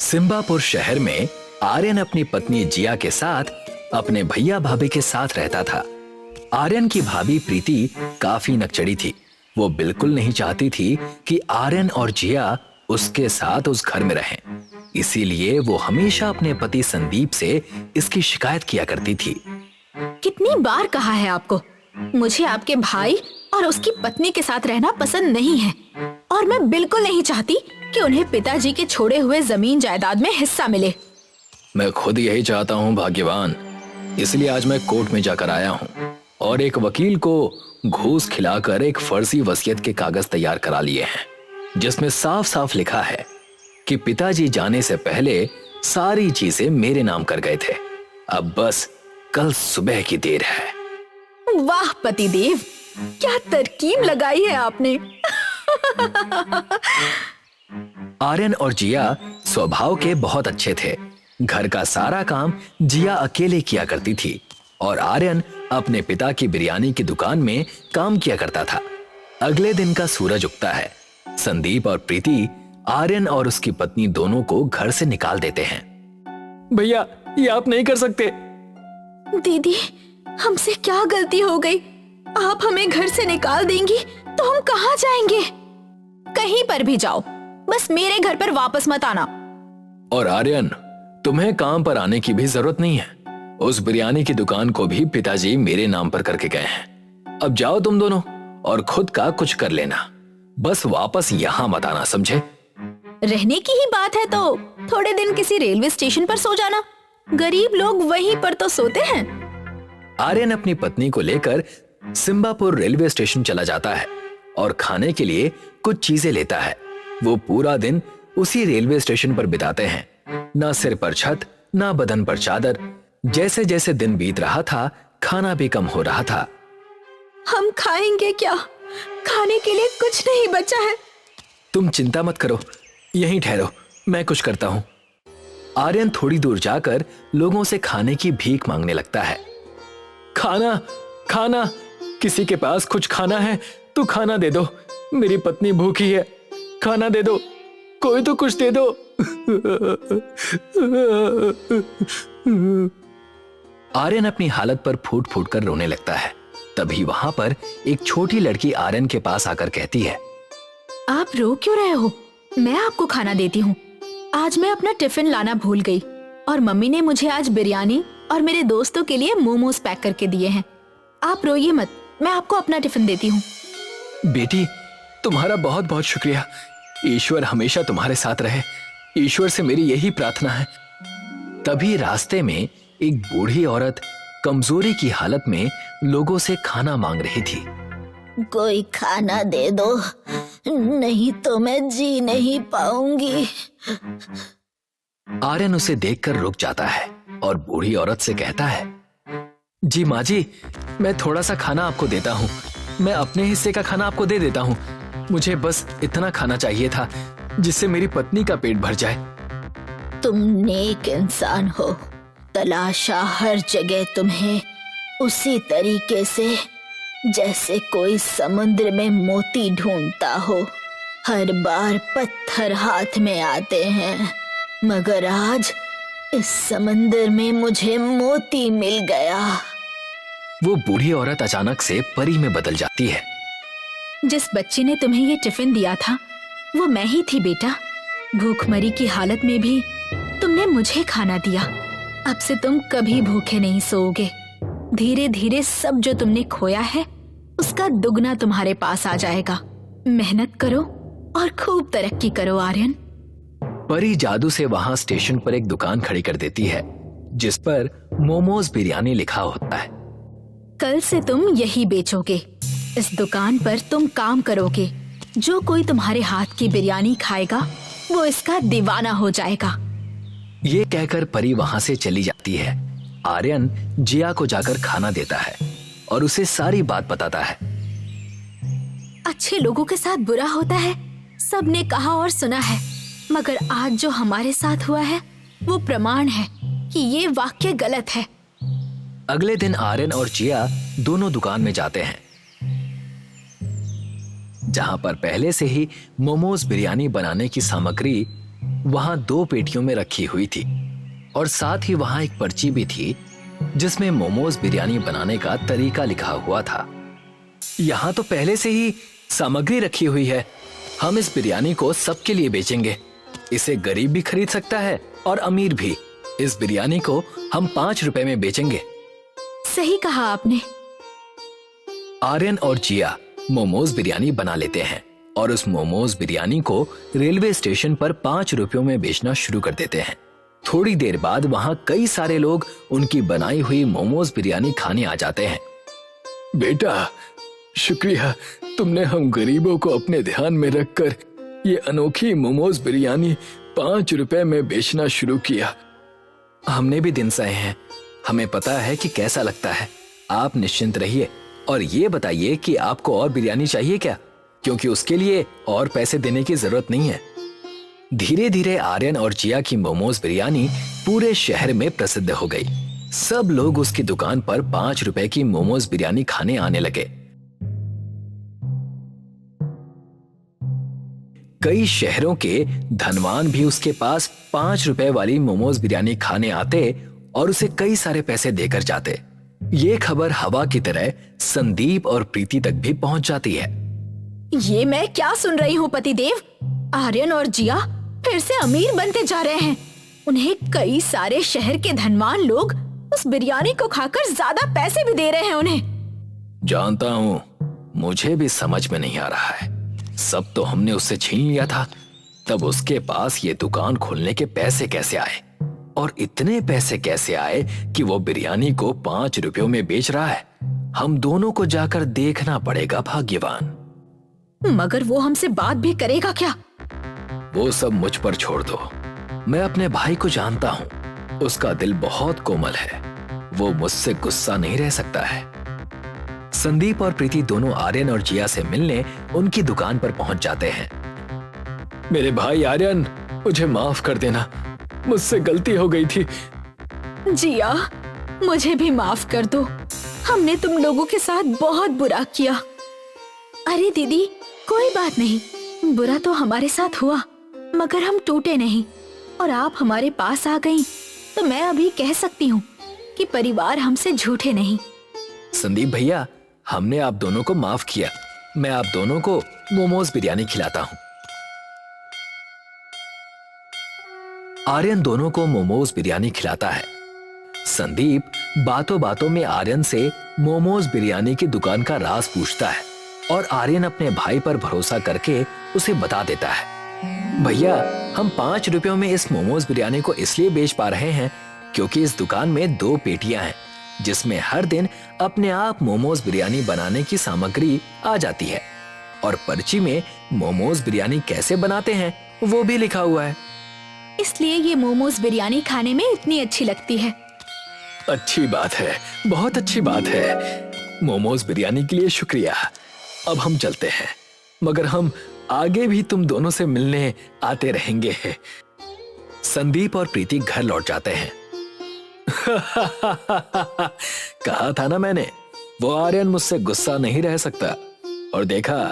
सिम्बापुर शहर में आर्यन अपनी पत्नी जिया के साथ अपने भैया भाभी के साथ रहता था। आर्यन की भाभी प्रीति काफी नकचड़ी थी। वो बिल्कुल नहीं चाहती थी कि आर्यन और जिया उसके साथ उस घर में रहें। इसीलिए वो हमेशा अपने पति संदीप से इसकी शिकायत किया करती थी। कितनी बार कहा है आपको, मुझे आपके भाई और उसकी पत्नी के साथ रहना पसंद नहीं है और मैं बिल्कुल नहीं चाहती कि उन्हें पिताजी के छोड़े हुए जमीन जायदाद में हिस्सा मिले। मैं खुद यही चाहता हूँ भाग्यवान, इसलिए आज मैं कोर्ट में जाकर आया हूँ और एक वकील को घूस खिलाकर एक फर्जी वसीयत के कागज तैयार करा लिए हैं, जिसमें साफ साफ लिखा है कि पिताजी जाने से पहले सारी चीजें मेरे नाम कर गए थे। अब बस कल सुबह की देर है। वाह पतिदेव, क्या तरकीब लगाई है आपने। आर्यन और जिया स्वभाव के बहुत अच्छे थे। घर का सारा काम जिया अकेले किया करती थी और आर्यन अपने पिता की बिरयानी की दुकान में काम किया करता था। अगले दिन का सूरज उगता है। संदीप और प्रीति आर्यन और उसकी पत्नी दोनों को घर से निकाल देते हैं। भैया, ये आप नहीं कर सकते। दीदी, हमसे क्या गलती हो गई? आप हमें घर से निकाल देंगी तो हम कहाँ जाएंगे? कहीं पर भी जाओ, बस मेरे घर पर वापस मत आना। और आर्यन, तुम्हें काम पर आने की भी जरूरत नहीं है। उस बिरयानी की दुकान को भी पिताजी मेरे नाम पर करके गए हैं। अब जाओ तुम दोनों और खुद का कुछ कर लेना, बस वापस यहाँ मत आना, समझे? रहने की ही बात है तो थोड़े दिन किसी रेलवे स्टेशन पर सो जाना। गरीब लोग वहीं पर तो सोते हैं। आर्यन अपनी पत्नी को लेकर सिम्बापुर रेलवे स्टेशन चला जाता है और खाने के लिए कुछ चीजें लेता है। वो पूरा दिन उसी रेलवे स्टेशन पर बिताते हैं। ना सिर पर छत, ना बदन पर चादर। जैसे जैसे दिन बीत रहा था, खाना भी कम हो रहा था। हम खाएंगे क्या? खाने के लिए कुछ नहीं बचा है। तुम चिंता मत करो, यहीं ठहरो, मैं कुछ करता हूँ। आर्यन थोड़ी दूर जाकर लोगों से खाने की भीख मांगने लगता है। खाना, खाना, किसी के पास कुछ खाना है तो खाना दे दो। मेरी पत्नी भूखी है, खाना दे दो, कोई तो कुछ दे दो। आर्यन अपनी हालत पर फूट फूट कर रोने लगता है। तभी वहां पर एक छोटी लड़की आर्यन के पास आकर कहती है, आप रो क्यों रहे हो? मैं आपको खाना देती हूँ। आज मैं अपना टिफिन लाना भूल गई और मम्मी ने मुझे आज बिरयानी और मेरे दोस्तों के लिए मोमोज पैक करके दिए हैं। आप रोइए मत, मैं आपको अपना टिफिन देती हूँ। बेटी, तुम्हारा बहुत बहुत शुक्रिया। ईश्वर हमेशा तुम्हारे साथ रहे। ईश्वर से मेरी यही प्रार्थना है। तभी रास्ते में एक बूढ़ी औरत कमजोरी की हालत में लोगों से खाना मांग रही थी। कोई खाना दे दो, नहीं तो मैं जी नहीं पाऊंगी। आर्यन उसे देखकर रुक जाता है और बूढ़ी औरत से कहता है, जी माँ जी, मैं थोड़ा सा खाना आपको देता हूँ। मैं अपने हिस्से का खाना आपको दे देता हूँ। मुझे बस इतना खाना चाहिए था जिससे मेरी पत्नी का पेट भर जाए। तुम नेक इंसान हो, तलाशा हर जगह तुम्हें उसी तरीके से जैसे कोई समुद्र में मोती ढूंढता हो। हर बार पत्थर हाथ में आते हैं, मगर आज इस समंदर में मुझे मोती मिल गया। वो बूढ़ी औरत अचानक से परी में बदल जाती है। जिस बच्ची ने तुम्हें ये टिफिन दिया था वो मैं ही थी बेटा। भूखमरी की हालत में भी तुमने मुझे खाना दिया। अब से तुम कभी भूखे नहीं सोओगे। धीरे धीरे सब जो तुमने खोया है उसका दुगना तुम्हारे पास आ जाएगा। मेहनत करो और खूब तरक्की करो आर्यन। परी जादू से वहां स्टेशन पर एक दुकान खड़ी कर देती है जिस पर मोमोज बिरयानी लिखा होता है। कल से तुम यही बेचोगे। इस दुकान पर तुम काम करोगे। जो कोई तुम्हारे हाथ की बिरयानी खाएगा वो इसका दीवाना हो जाएगा। ये कहकर परी वहां से चली जाती है। आर्यन जिया को जाकर खाना देता है और उसे सारी बात बताता है। अच्छे लोगों के साथ बुरा होता है, सबने कहा और सुना है, मगर आज जो हमारे साथ हुआ है वो प्रमाण है कि ये वाक्य गलत है। अगले दिन आर्यन और जिया दोनों दुकान में जाते हैं जहां पर पहले से ही मोमोज बिरयानी बनाने की सामग्री वहां 2 पेटियों में रखी हुई थी और साथ ही वहां एक पर्ची भी थी जिसमें मोमोज बिरयानी बनाने का तरीका लिखा हुआ था। यहाँ तो पहले से ही सामग्री रखी हुई है। हम इस बिरयानी को सबके लिए बेचेंगे। इसे गरीब भी खरीद सकता है और अमीर भी। इस बिरयानी को हम 5 रुपए में बेचेंगे। सही कहा आपने। आर्यन और जिया मोमोज बिरयानी बना लेते हैं और उस मोमोज बिरयानी को रेलवे स्टेशन पर 5 रुपयों में बेचना शुरू कर देते हैं। थोड़ी देर बाद वहां कई सारे लोग उनकी बनाई हुई मोमोज बिरयानी खाने आ जाते हैं। बेटा, शुक्रिया, तुमने हम गरीबों को अपने ध्यान में रखकर ये अनोखी मोमोज बिरयानी 5 रुपए में बेचना शुरू किया। हमने भी दिन सहे हैं, हमें पता है कि कैसा लगता है। आप निश्चिंत रहिए और ये बताइए कि आपको और बिरयानी चाहिए क्या, क्योंकि उसके लिए और पैसे देने की जरूरत नहीं है। धीरे धीरे आर्यन और जिया की मोमोज बिरयानी पूरे शहर में प्रसिद्ध हो गई। सब लोग उसकी दुकान पर 5 रुपए की मोमोज बिरयानी खाने आने लगे। कई शहरों के धनवान भी उसके पास 5 रुपए वाली मोमोज बिरयानी खाने आते और उसे कई सारे पैसे देकर जाते। ये खबर हवा की तरह संदीप और प्रीति तक भी पहुंच जाती है। ये मैं क्या सुन रही हूँ पतिदेव? आर्यन और जिया फिर से अमीर बनते जा रहे हैं। उन्हें कई सारे शहर के धनवान लोग उस बिरयानी को खाकर ज्यादा पैसे भी दे रहे हैं उन्हें। जानता हूँ, मुझे भी समझ में नहीं आ रहा है। सब तो हमने उससे छीन लिया था, तब उसके पास ये दुकान खोलने के पैसे कैसे आए और इतने पैसे कैसे आए कि वो बिरयानी को 5 रुपयों में बेच रहा है। हम दोनों को जाकर देखना पड़ेगा भाग्यवान। मगर वो हमसे बात भी करेगा क्या? वो सब मुझ पर छोड़ दो। मैं अपने भाई को जानता हूँ, उसका दिल बहुत कोमल है। वो मुझसे गुस्सा नहीं रह सकता है। संदीप और प्रीति दोनों आर्यन और जिया से मिलने उनकी दुकान पर पहुंच जाते हैं। मेरे भाई आर्यन, मुझे माफ कर देना, मुझसे गलती हो गई थी। जिया, मुझे भी माफ कर दो। हमने तुम लोगों के साथ बहुत बुरा किया। अरे दीदी, कोई बात नहीं। बुरा तो हमारे साथ हुआ, मगर हम टूटे नहीं और आप हमारे पास आ गईं, तो मैं अभी कह सकती हूँ कि परिवार हमसे झूठे नहीं। संदीप भैया, हमने आप दोनों को माफ किया। मैं आप दोनों को मोमोज बिरयानी खिलाता हूँ। आर्यन दोनों को मोमोज बिरयानी खिलाता है। संदीप बातों बातों में आर्यन से मोमोज बिरयानी की दुकान का राज पूछता है और आर्यन अपने भाई पर भरोसा करके उसे बता देता है। भैया, हम 5 रुपयों में इस मोमोज बिरयानी को इसलिए बेच पा रहे हैं क्योंकि इस दुकान में 2 पेटियां हैं जिसमें हर दिन अपने आप मोमोज बिरयानी बनाने की सामग्री आ जाती है और पर्ची में मोमोज बिरयानी कैसे बनाते हैं वो भी लिखा हुआ है। इसलिए ये मोमोज बिरयानी खाने में इतनी अच्छी लगती है। अच्छी बात है, बहुत अच्छी बात है। मोमोज बिरयानी के लिए शुक्रिया। अब हम चलते हैं, मगर हम आगे भी तुम दोनों से मिलने आते रहेंगे। संदीप और प्रीति घर लौट जाते हैं। कहा था ना मैंने, वो आर्यन मुझसे गुस्सा नहीं रह सकता। और देखा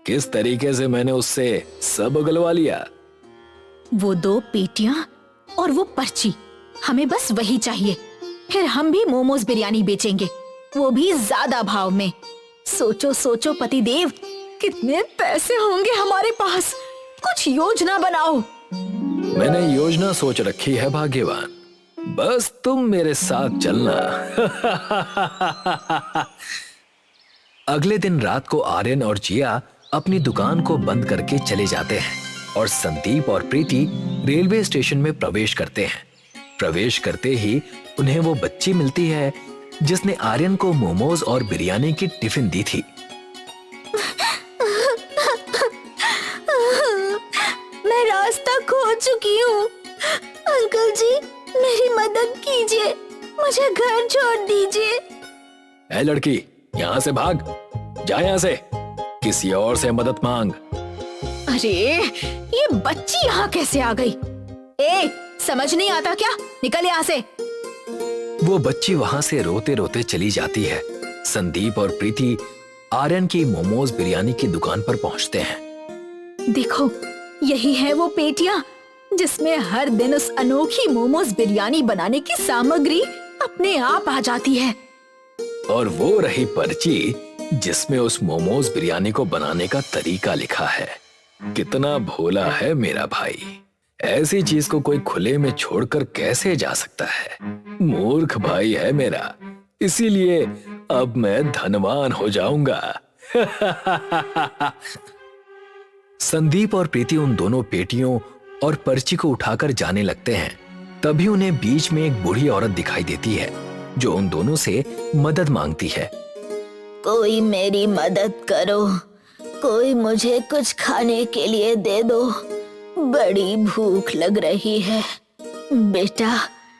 किस तरीके से मैंने उससे सब उगलवा लिया। वो 2 पेटियां और वो पर्ची, हमें बस वही चाहिए। फिर हम भी मोमोज बिरयानी बेचेंगे, वो भी ज्यादा भाव में। सोचो सोचो पतिदेव, कितने पैसे होंगे हमारे पास। कुछ योजना बनाओ। मैंने योजना सोच रखी है भाग्यवान, बस तुम मेरे साथ चलना। अगले दिन रात को आर्यन और जिया अपनी दुकान को बंद करके चले जाते हैं और संदीप और प्रीति रेलवे स्टेशन में प्रवेश करते हैं। प्रवेश करते ही उन्हें वो बच्ची मिलती है जिसने आर्यन को मोमोज और बिरयानी की टिफिन दी थी। मैं रास्ता खो चुकी हूँ। अंकल जी, मेरी मदद कीजिए, मुझे घर छोड़ दीजिए। ए लड़की, यहाँ से भाग, जा यहाँ से, किसी और से मदद मांग। अरे, ये बच्ची यहाँ कैसे आ गई? ए, समझ नहीं आता क्या? निकल यहाँ से। वो बच्ची वहां से रोते रोते चली जाती है। संदीप और प्रीति आर्यन की मोमोज बिरयानी की दुकान पर पहुंचते हैं। देखो, यही है वो पेटियां जिसमें हर दिन उस अनोखी मोमोज बिरयानी बनाने की सामग्री अपने आप आ जाती है। और वो रही पर्ची जिसमें उस मोमोज बिरयानी को बनाने का तरीका लिखा है। कितना भोला है मेरा भाई, ऐसी चीज को कोई खुले में छोड़कर कैसे जा सकता है। मूर्ख भाई है मेरा, इसीलिए अब मैं धनवान हो जाऊंगा। संदीप और प्रीति उन दोनों पेटियों और पर्ची को उठाकर जाने लगते हैं। तभी उन्हें बीच में एक बूढ़ी औरत दिखाई देती है जो उन दोनों से मदद मांगती है। कोई मेरी मदद करो, कोई मुझे कुछ खाने के लिए दे दो, बड़ी भूख लग रही है। बेटा,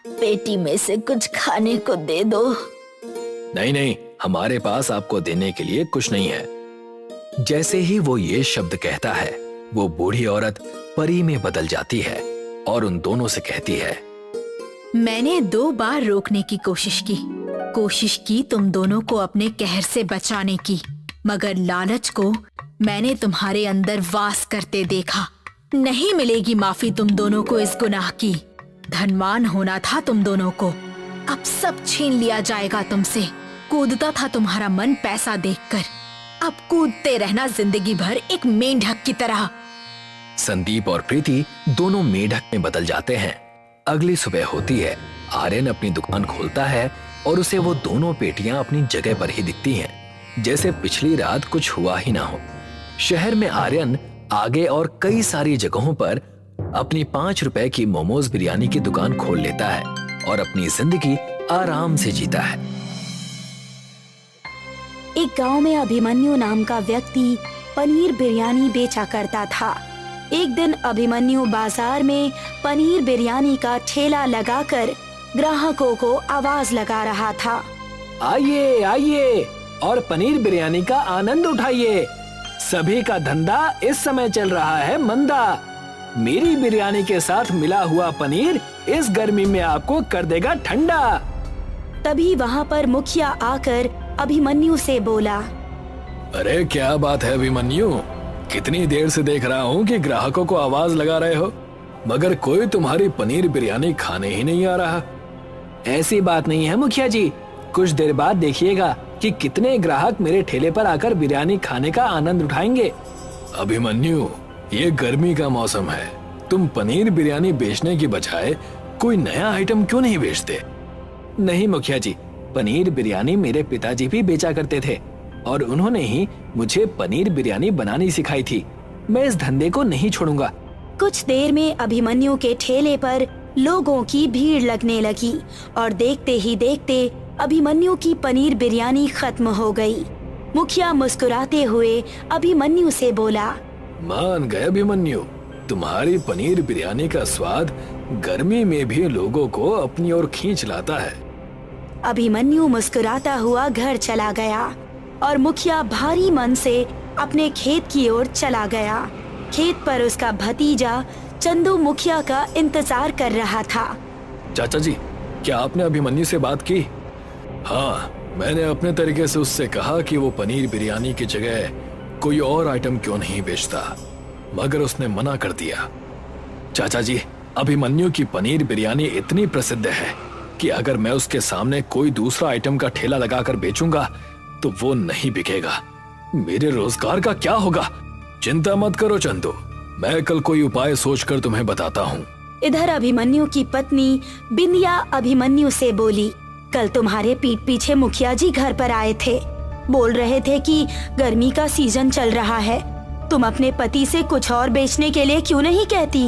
पेटी में से कुछ खाने को दे दो। नहीं नहीं, हमारे पास आपको देने के लिए कुछ नहीं है। जैसे ही वो ये शब्द कहता है, वो बूढ़ी औरत परी में बदल जाती है और उन दोनों से कहती है, मैंने 2 बार रोकने की कोशिश की तुम दोनों को अपने कहर से बचाने की, मगर लालच को मैंने तुम्हारे अंदर वास करते देखा। नहीं मिलेगी माफी तुम दोनों को इस गुनाह की। धनवान होना था तुम दोनों को, अब सब छीन लिया जाएगा तुमसे। कूदता था तुम्हारा मन पैसा देखकर, अब कूदते रहना जिंदगी भर एक मेंढक की तरह। संदीप और प्रीति दोनों मेढक में बदल जाते हैं। अगली सुबह होती है, आर्यन अपनी दुकान खोलता है और उसे वो दोनों पेटियां अपनी जगह पर ही दिखती हैं, जैसे पिछली रात कुछ हुआ ही ना हो। शहर में आर्यन आगे और कई सारी जगहों पर अपनी 5 रुपए की मोमोज बिरयानी की दुकान खोल लेता है और अपनी जिंदगी आराम से जीता है। एक गांव में अभिमन्यु नाम का व्यक्ति पनीर बिरयानी बेचा करता था। एक दिन अभिमन्यु बाजार में पनीर बिरयानी का ठेला लगाकर ग्राहकों को आवाज लगा रहा था। आइए आइए और पनीर बिरयानी का आनंद उठाइए। सभी का धंधा इस समय चल रहा है मंदा। मेरी बिरयानी के साथ मिला हुआ पनीर इस गर्मी में आपको कर देगा ठंडा। तभी वहाँ पर मुखिया आकर अभिमन्यु से बोला, अरे क्या बात है अभिमन्यु, कितनी देर से देख रहा हूँ कि ग्राहकों को आवाज लगा रहे हो, मगर कोई तुम्हारी पनीर बिरयानी खाने ही नहीं आ रहा। ऐसी बात नहीं है मुखिया जी, कुछ देर बाद देखिएगा कि कितने ग्राहक मेरे ठेले पर आकर बिरयानी खाने का आनंद उठाएंगे। अभिमन्यु, ये गर्मी का मौसम है, तुम पनीर बिरयानी बेचने की बजाय कोई नया आइटम क्यों नहीं बेचते? नहीं मुखिया जी, पनीर बिरयानी मेरे पिताजी भी बेचा करते थे और उन्होंने ही मुझे पनीर बिरयानी बनानी सिखाई थी। मैं इस धंधे को नहीं छोड़ूंगा। कुछ देर में अभिमन्यु के ठेले पर लोगों की भीड़ लगने लगी और देखते ही देखते अभिमन्यु की पनीर बिरयानी खत्म हो गई। मुखिया मुस्कुराते हुए अभिमन्यु से बोला, मान गए अभिमन्यु, तुम्हारी पनीर बिरयानी का स्वाद गर्मी में भी लोगों को अपनी ओर खींच लाता है। अभिमन्यु मुस्कुराता हुआ घर चला गया और मुखिया भारी मन से अपने खेत की ओर चला गया। खेत पर उसका भतीजा चंदू मुखिया का इंतजार कर रहा था। चाचा जी, क्या आपने अभिमन्यु से बात की? हाँ, मैंने अपने तरीके से उससे कहा कि वो पनीर बिरयानी की जगह कोई और आइटम क्यों नहीं बेचता, मगर उसने मना कर दिया। चाचा जी, अभिमन्यु की पनीर बिरयानी इतनी प्रसिद्ध है कि अगर मैं उसके सामने कोई दूसरा आइटम का ठेला लगाकर बेचूंगा तो वो नहीं बिकेगा। मेरे रोजगार का क्या होगा? चिंता मत करो चंदू, मैं कल कोई उपाय सोचकर तुम्हें बताता हूँ। इधर अभिमन्यु की पत्नी बिंदिया अभिमन्यु से बोली, कल तुम्हारे पीठ पीछे मुखिया जी घर पर आए थे, बोल रहे थे कि गर्मी का सीजन चल रहा है, तुम अपने पति से कुछ और बेचने के लिए क्यों नहीं कहती?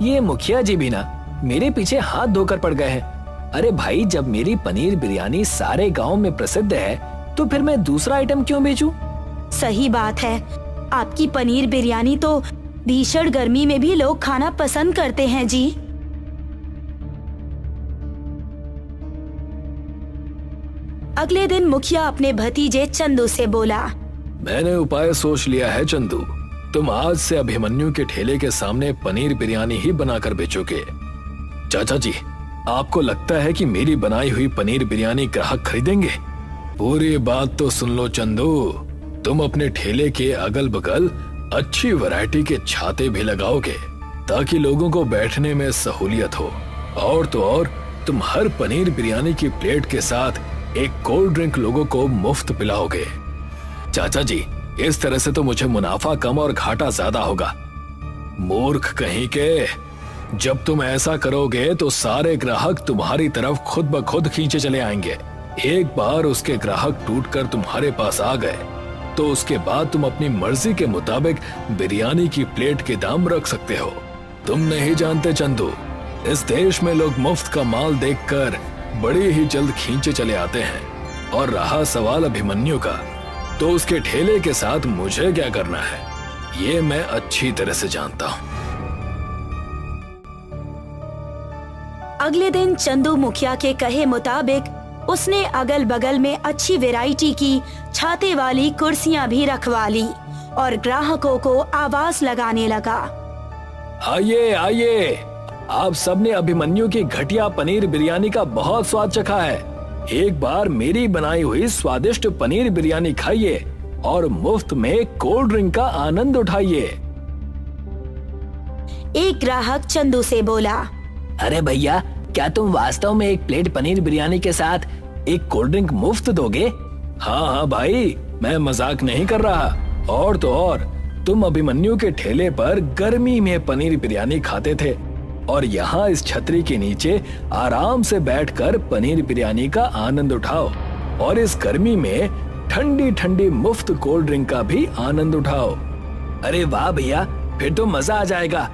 ये मुखिया जी भी ना मेरे पीछे हाथ धोकर पड़ गए हैं। अरे भाई, जब मेरी पनीर बिरयानी सारे गांव में प्रसिद्ध है तो फिर मैं दूसरा आइटम क्यों बेचूं? सही बात है, आपकी पनीर बिरयानी तो भीषण गर्मी में भी लोग खाना पसंद करते हैं जी। अगले दिन मुखिया अपने भतीजे चंदू से बोला, मैंने उपाय सोच लिया है चंदू, तुम आज से अभिमन्यु के ठेले के सामने पनीर बिरयानी ही बनाकर बेचोगे। चाचा जी, आपको लगता है कि मेरी बनाई हुई पनीर बिरयानी ग्राहक खरीदेंगे? पूरी बात तो सुन लो चंदू, तुम अपने ठेले के अगल बगल अच्छी वैरायटी के छाते भी लगाओगे ताकि लोगों को बैठने में सहूलियत हो। और तो और तुम हर पनीर बिरयानी की प्लेट के साथ एक कोल्ड ड्रिंक लोगों को मुफ्त पिलाओगे। चाचा जी, इस तरह से तो मुझे मुनाफा कम और घाटा ज्यादा होगा। मूर्ख कहीं के, जब तुम ऐसा करोगे तो सारे ग्राहक तुम्हारी तरफ खुद ब खुद खींचे चले आएंगे। एक बार उसके ग्राहक टूटकर तुम्हारे पास आ गए तो उसके बाद तुम अपनी मर्जी के मुताबिक बिरयानी की प्लेट के दाम रख सकते हो। तुम नहीं जानते चंदू, इस देश में लोग मुफ्त का माल देखकर बड़ी ही जल्द खींचे चले आते हैं। और रहा सवाल अभिमन्यु का, तो उसके ठेले के साथ मुझे क्या करना है, ये मैं अच्छी तरह से जानता हूँ। अगले दिन चंदू मुखिया के कहे मुताबिक उसने अगल बगल में अच्छी वैरायटी की छाते वाली कुर्सियां भी रखवा ली और ग्राहकों को आवाज लगाने लगा। आइए आइए, आप सबने अभिमन्यु की घटिया पनीर बिरयानी का बहुत स्वाद चखा है। एक बार मेरी बनाई हुई स्वादिष्ट पनीर बिरयानी खाइए और मुफ्त में कोल्ड ड्रिंक का आनंद उठाइए। एक ग्राहक चंदू से बोला, अरे भैया, क्या तुम वास्तव में एक प्लेट पनीर बिरयानी के साथ एक कोल्ड ड्रिंक मुफ्त दोगे? हाँ हाँ भाई, मैं मजाक नहीं कर रहा। और तो और तुम अभिमन्यु के ठेले पर गर्मी में पनीर बिरयानी खाते थे और यहाँ इस छतरी के नीचे आराम से बैठकर पनीर बिरयानी का आनंद उठाओ और इस गर्मी में ठंडी ठंडी मुफ्त कोल्ड ड्रिंक का भी आनंद उठाओ। अरे वाह भैया, फिर तो मजा आ जाएगा।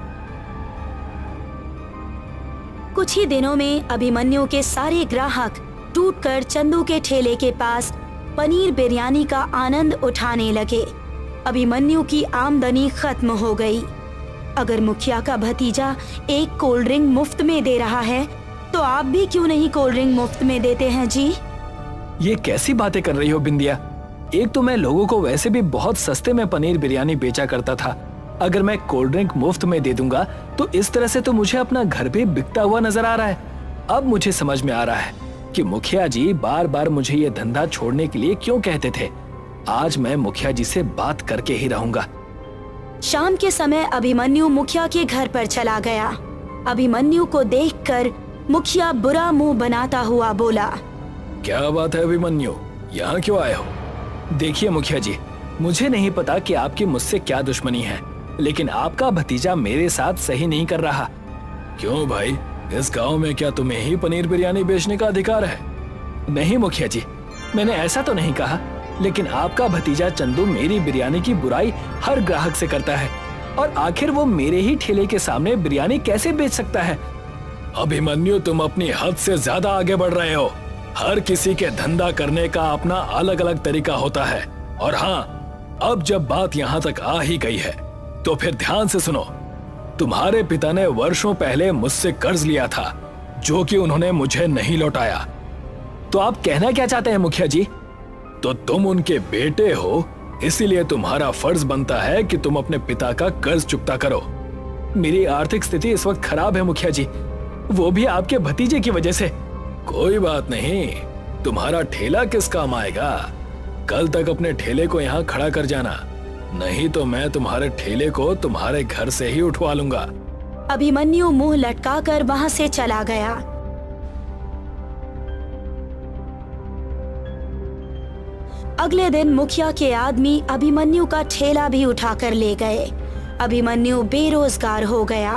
कुछ ही दिनों में अभिमन्यु के सारे ग्राहक टूटकर चंदू के ठेले के पास पनीर बिरयानी का आनंद उठाने लगे। अभिमन्यु की आमदनी खत्म हो गई। अगर मुखिया का भतीजा एक कोल्ड ड्रिंक मुफ्त में दे रहा है तो आप भी क्यों नहीं कोल्ड ड्रिंक मुफ्त में देते हैं जी? ये कैसी बातें कर रही हो बिंदिया? एक तो मैं लोगों को वैसे भी बहुत सस्ते में पनीर बिरयानी बेचा करता था। अगर मैं कोल्ड ड्रिंक मुफ्त में दे दूंगा तो इस तरह से तो मुझे अपना घर भी बिकता हुआ नजर आ रहा है। अब मुझे समझ में आ रहा है कि मुखिया जी बार बार मुझे ये धंधा छोड़ने के लिए क्यों कहते थे। आज मैं मुखिया जी से बात करके ही रहूंगा। शाम के समय अभिमन्यु मुखिया के घर पर चला गया। अभिमन्यु को देखकर मुखिया बुरा मुंह बनाता हुआ बोला, क्या बात है अभिमन्यु, यहाँ क्यों आए हो? देखिए मुखिया जी, मुझे नहीं पता कि आपकी मुझसे क्या दुश्मनी है, लेकिन आपका भतीजा मेरे साथ सही नहीं कर रहा। क्यों भाई, इस गांव में क्या तुम्हें ही पनीर बिरयानी बेचने का अधिकार है? नहीं मुखिया जी, मैंने ऐसा तो नहीं कहा, लेकिन आपका भतीजा चंदू मेरी बिरयानी की बुराई हर ग्राहक से करता है और आखिर वो मेरे ही ठेले के सामने बिरयानी कैसे बेच सकता है? अभिमन्यु, तुम अपनी हद से ज्यादा आगे बढ़ रहे हो। हर किसी के धंधा करने का अपना अलग अलग तरीका होता है। और हाँ, अब जब बात यहाँ तक आ ही गई है तो फिर ध्यान से सुनो। तुम्हारे पिता ने वर्षों पहले मुझसे कर्ज लिया था जो कि उन्होंने मुझे नहीं लौटाया। तो आप कहना क्या चाहते हैं मुखिया जी? तो तुम उनके बेटे हो, इसीलिए तुम्हारा फर्ज बनता है कि तुम अपने पिता का कर्ज चुकता करो। मेरी आर्थिक स्थिति इस वक्त खराब है मुखिया जी, वो भी आपके भतीजे की वजह से। कोई बात नहीं, तुम्हारा ठेला किस काम आएगा? कल तक अपने ठेले को यहाँ खड़ा कर जाना, नहीं तो मैं तुम्हारे ठेले को तुम्हारे घर से ही उठवा लूंगा। अभिमन्यु मुंह लटकाकर वहां से चला गया। अगले दिन मुखिया के आदमी अभिमन्यु का ठेला भी उठाकर ले गए। अभिमन्यु बेरोजगार हो गया।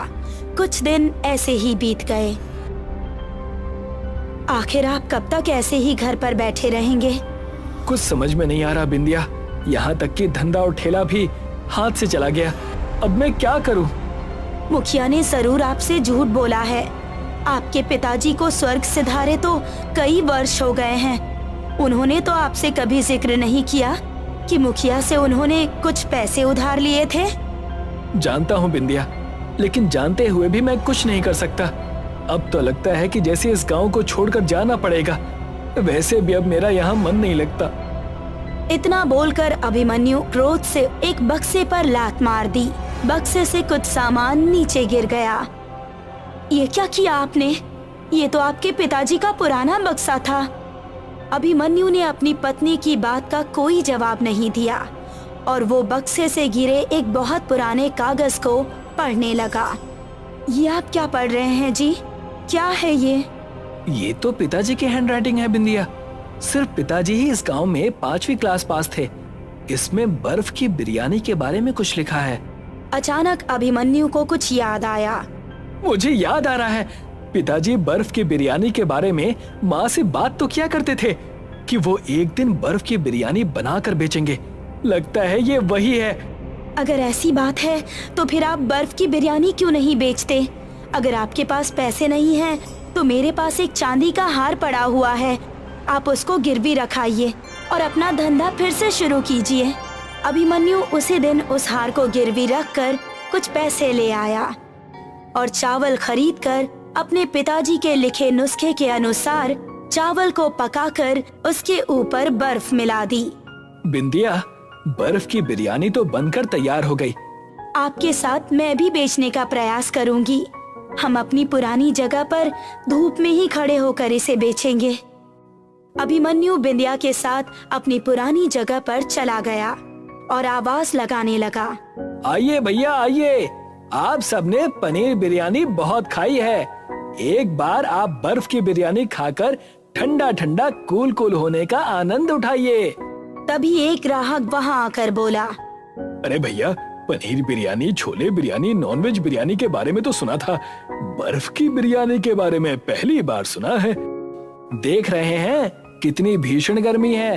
कुछ दिन ऐसे ही बीत गए। आखिर आप कब तक ऐसे ही घर पर बैठे रहेंगे? कुछ समझ में नहीं आ रहा बिंदिया, यहाँ तक कि धंधा और ठेला भी हाथ से चला गया। अब मैं क्या करूं? मुखिया ने जरूर आपसे झूठ बोला है। आपके पिताजी को स्वर्ग सिधारे तो कई वर्ष हो गए हैं। उन्होंने तो आपसे कभी जिक्र नहीं किया कि मुखिया से उन्होंने कुछ पैसे उधार लिए थे। जानता हूँ बिंदिया, लेकिन जानते हुए भी मैं कुछ नहीं कर सकता। अब तो लगता है कि जैसे इस गांव को छोड़कर जाना पड़ेगा। वैसे भी अब मेरा यहाँ मन नहीं लगता। इतना बोलकर अभिमन्यु क्रोध से एक बक्से पर लात मार दी। बक्से से कुछ सामान नीचे गिर गया। ये क्या किया आपने? ये तो आपके पिताजी का पुराना बक्सा था। अभिमन्यु ने अपनी पत्नी की बात का कोई जवाब नहीं दिया और वो बक्से से गिरे एक बहुत पुराने कागज को पढ़ने लगा। ये आप क्या पढ़ रहे हैं जी? क्या है ये तो पिताजी की हैंडराइटिंग है बिंदिया। सिर्फ पिताजी ही इस गांव में 5वीं क्लास पास थे। इसमें बर्फ की बिरयानी के बारे में कुछ लिखा है। अचानक अभिमन्यु को कुछ याद आया। मुझे याद आ रहा है, पिताजी बर्फ की बिरयानी के बारे में माँ से बात तो किया करते थे कि वो एक दिन बर्फ की बिरयानी बनाकर बेचेंगे। लगता है ये वही है। अगर ऐसी बात है तो फिर आप बर्फ की बिरयानी क्यों नहीं बेचते? अगर आपके पास पैसे नहीं हैं तो मेरे पास एक चांदी का हार पड़ा हुआ है, आप उसको गिरवी रखाइए और अपना धंधा फिर से शुरू कीजिए। अभिमन्यु उसी दिन उस हार को गिरवी रखकर कुछ पैसे ले आया और चावल खरीदकर अपने पिताजी के लिखे नुस्खे के अनुसार चावल को पकाकर उसके ऊपर बर्फ मिला दी। बिंदिया, बर्फ की बिरयानी तो बनकर तैयार हो गई। आपके साथ मैं भी बेचने का प्रयास करूंगी। हम अपनी पुरानी जगह पर धूप में ही खड़े होकर इसे बेचेंगे। अभिमन्यु बिंदिया के साथ अपनी पुरानी जगह पर चला गया और आवाज लगाने लगा, आइए भैया आइए, आप सबने पनीर बिरयानी बहुत खाई है। एक बार आप बर्फ की बिरयानी खाकर ठंडा ठंडा कूल कूल होने का आनंद उठाइए। तभी एक ग्राहक वहां आकर बोला, अरे भैया, पनीर बिरयानी, छोले बिरयानी, नॉनवेज बिरयानी के बारे में तो सुना था, बर्फ की बिरयानी के बारे में पहली बार सुना है। देख रहे हैं कितनी भीषण गर्मी है।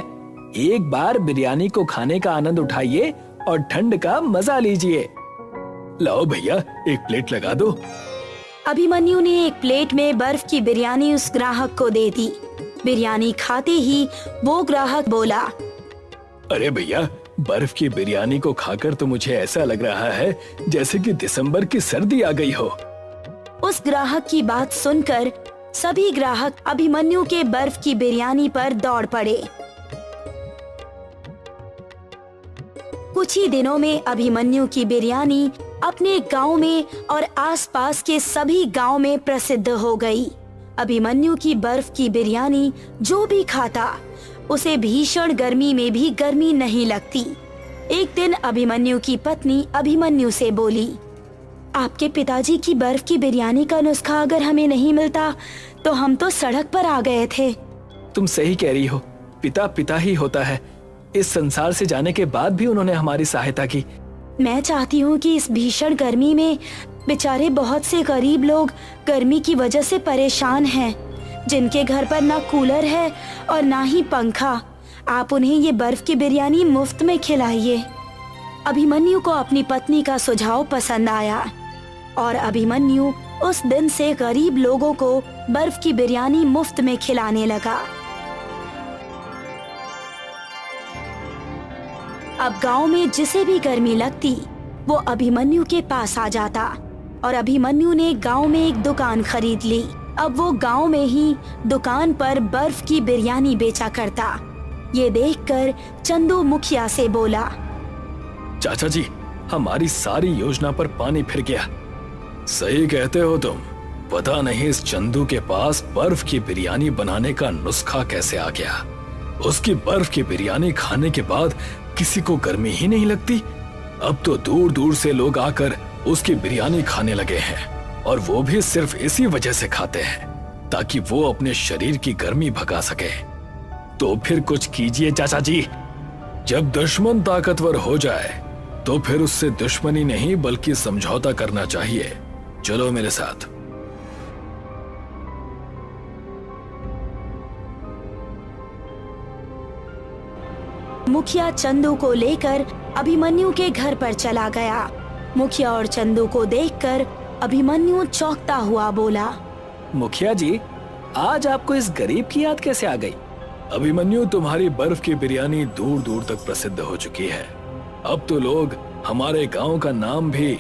एक बार बिरयानी को खाने का आनंद उठाइए और ठंड का मजा लीजिए। लाओ भैया, एक प्लेट लगा दो। अभिमन्यु ने एक प्लेट में बर्फ की बिरयानी उस ग्राहक को दे दी। बिरयानी खाते ही वो ग्राहक बोला, अरे भैया, बर्फ की बिरयानी को खाकर तो मुझे ऐसा लग रहा है जैसे कि दिसंबर की सर्दी आ गई हो। उस ग्राहक की बात सुनकर सभी ग्राहक अभिमन्यु के बर्फ की बिरयानी पर दौड़ पड़े। कुछ ही दिनों में अभिमन्यु की बिरयानी अपने गांव में और आसपास के सभी गांव में प्रसिद्ध हो गई। अभिमन्यु की बर्फ की बिरयानी जो भी खाता उसे भीषण गर्मी में भी गर्मी नहीं लगती। एक दिन अभिमन्यु की पत्नी अभिमन्यु से बोली, आपके पिताजी की बर्फ की बिरयानी का नुस्खा अगर हमें नहीं मिलता तो हम तो सड़क पर आ गए थे। तुम सही कह रही हो, पिता पिता ही होता है। इस संसार से जाने के बाद भी उन्होंने हमारी सहायता की। मैं चाहती हूँ कि इस भीषण गर्मी में बेचारे बहुत से गरीब लोग गर्मी की वजह से परेशान हैं, जिनके घर पर ना कूलर है और ना ही पंखा, आप उन्हें ये बर्फ की बिरयानी मुफ्त में खिलाइए। अभिमन्यु को अपनी पत्नी का सुझाव पसंद आया और अभिमन्यु उस दिन से गरीब लोगों को बर्फ की बिरयानी मुफ्त में खिलाने लगा। अब गांव में जिसे भी गर्मी लगती वो अभिमन्यु के पास आ जाता और अभिमन्यु ने गांव में एक दुकान खरीद ली। अब वो गांव में ही दुकान पर बर्फ की बिरयानी बेचा करता। ये देखकर चंदू मुखिया से बोला, चाचा जी, हमारी सारी योजना पर पानी फिर गया। सही कहते हो तुम। पता नहीं इस चंदू के पास बर्फ की बिरयानी बनाने का नुस्खा कैसे आ गया। उसकी बर्फ की बिरयानी खाने के बाद किसी को गर्मी ही नहीं लगती। अब तो दूर दूर से लोग आकर उसकी बिरयानी खाने लगे हैं और वो भी सिर्फ इसी वजह से खाते हैं ताकि वो अपने शरीर की गर्मी भगा सके। तो फिर कुछ कीजिए चाचा जी। जब दुश्मन ताकतवर हो जाए तो फिर उससे दुश्मनी नहीं बल्कि समझौता करना चाहिए। चलो मेरे साथ। मुखिया चंदू को लेकर अभिमन्यु के घर पर चला गया। मुखिया और चंदू को देखकर अभिमन्यु चौंकता हुआ बोला, मुखिया जी, आज आपको इस गरीब की याद कैसे आ गई? अभिमन्यु, तुम्हारी बर्फ की बिरयानी दूर दूर तक प्रसिद्ध हो चुकी है। अब तो लोग हमारे गांव का नाम भी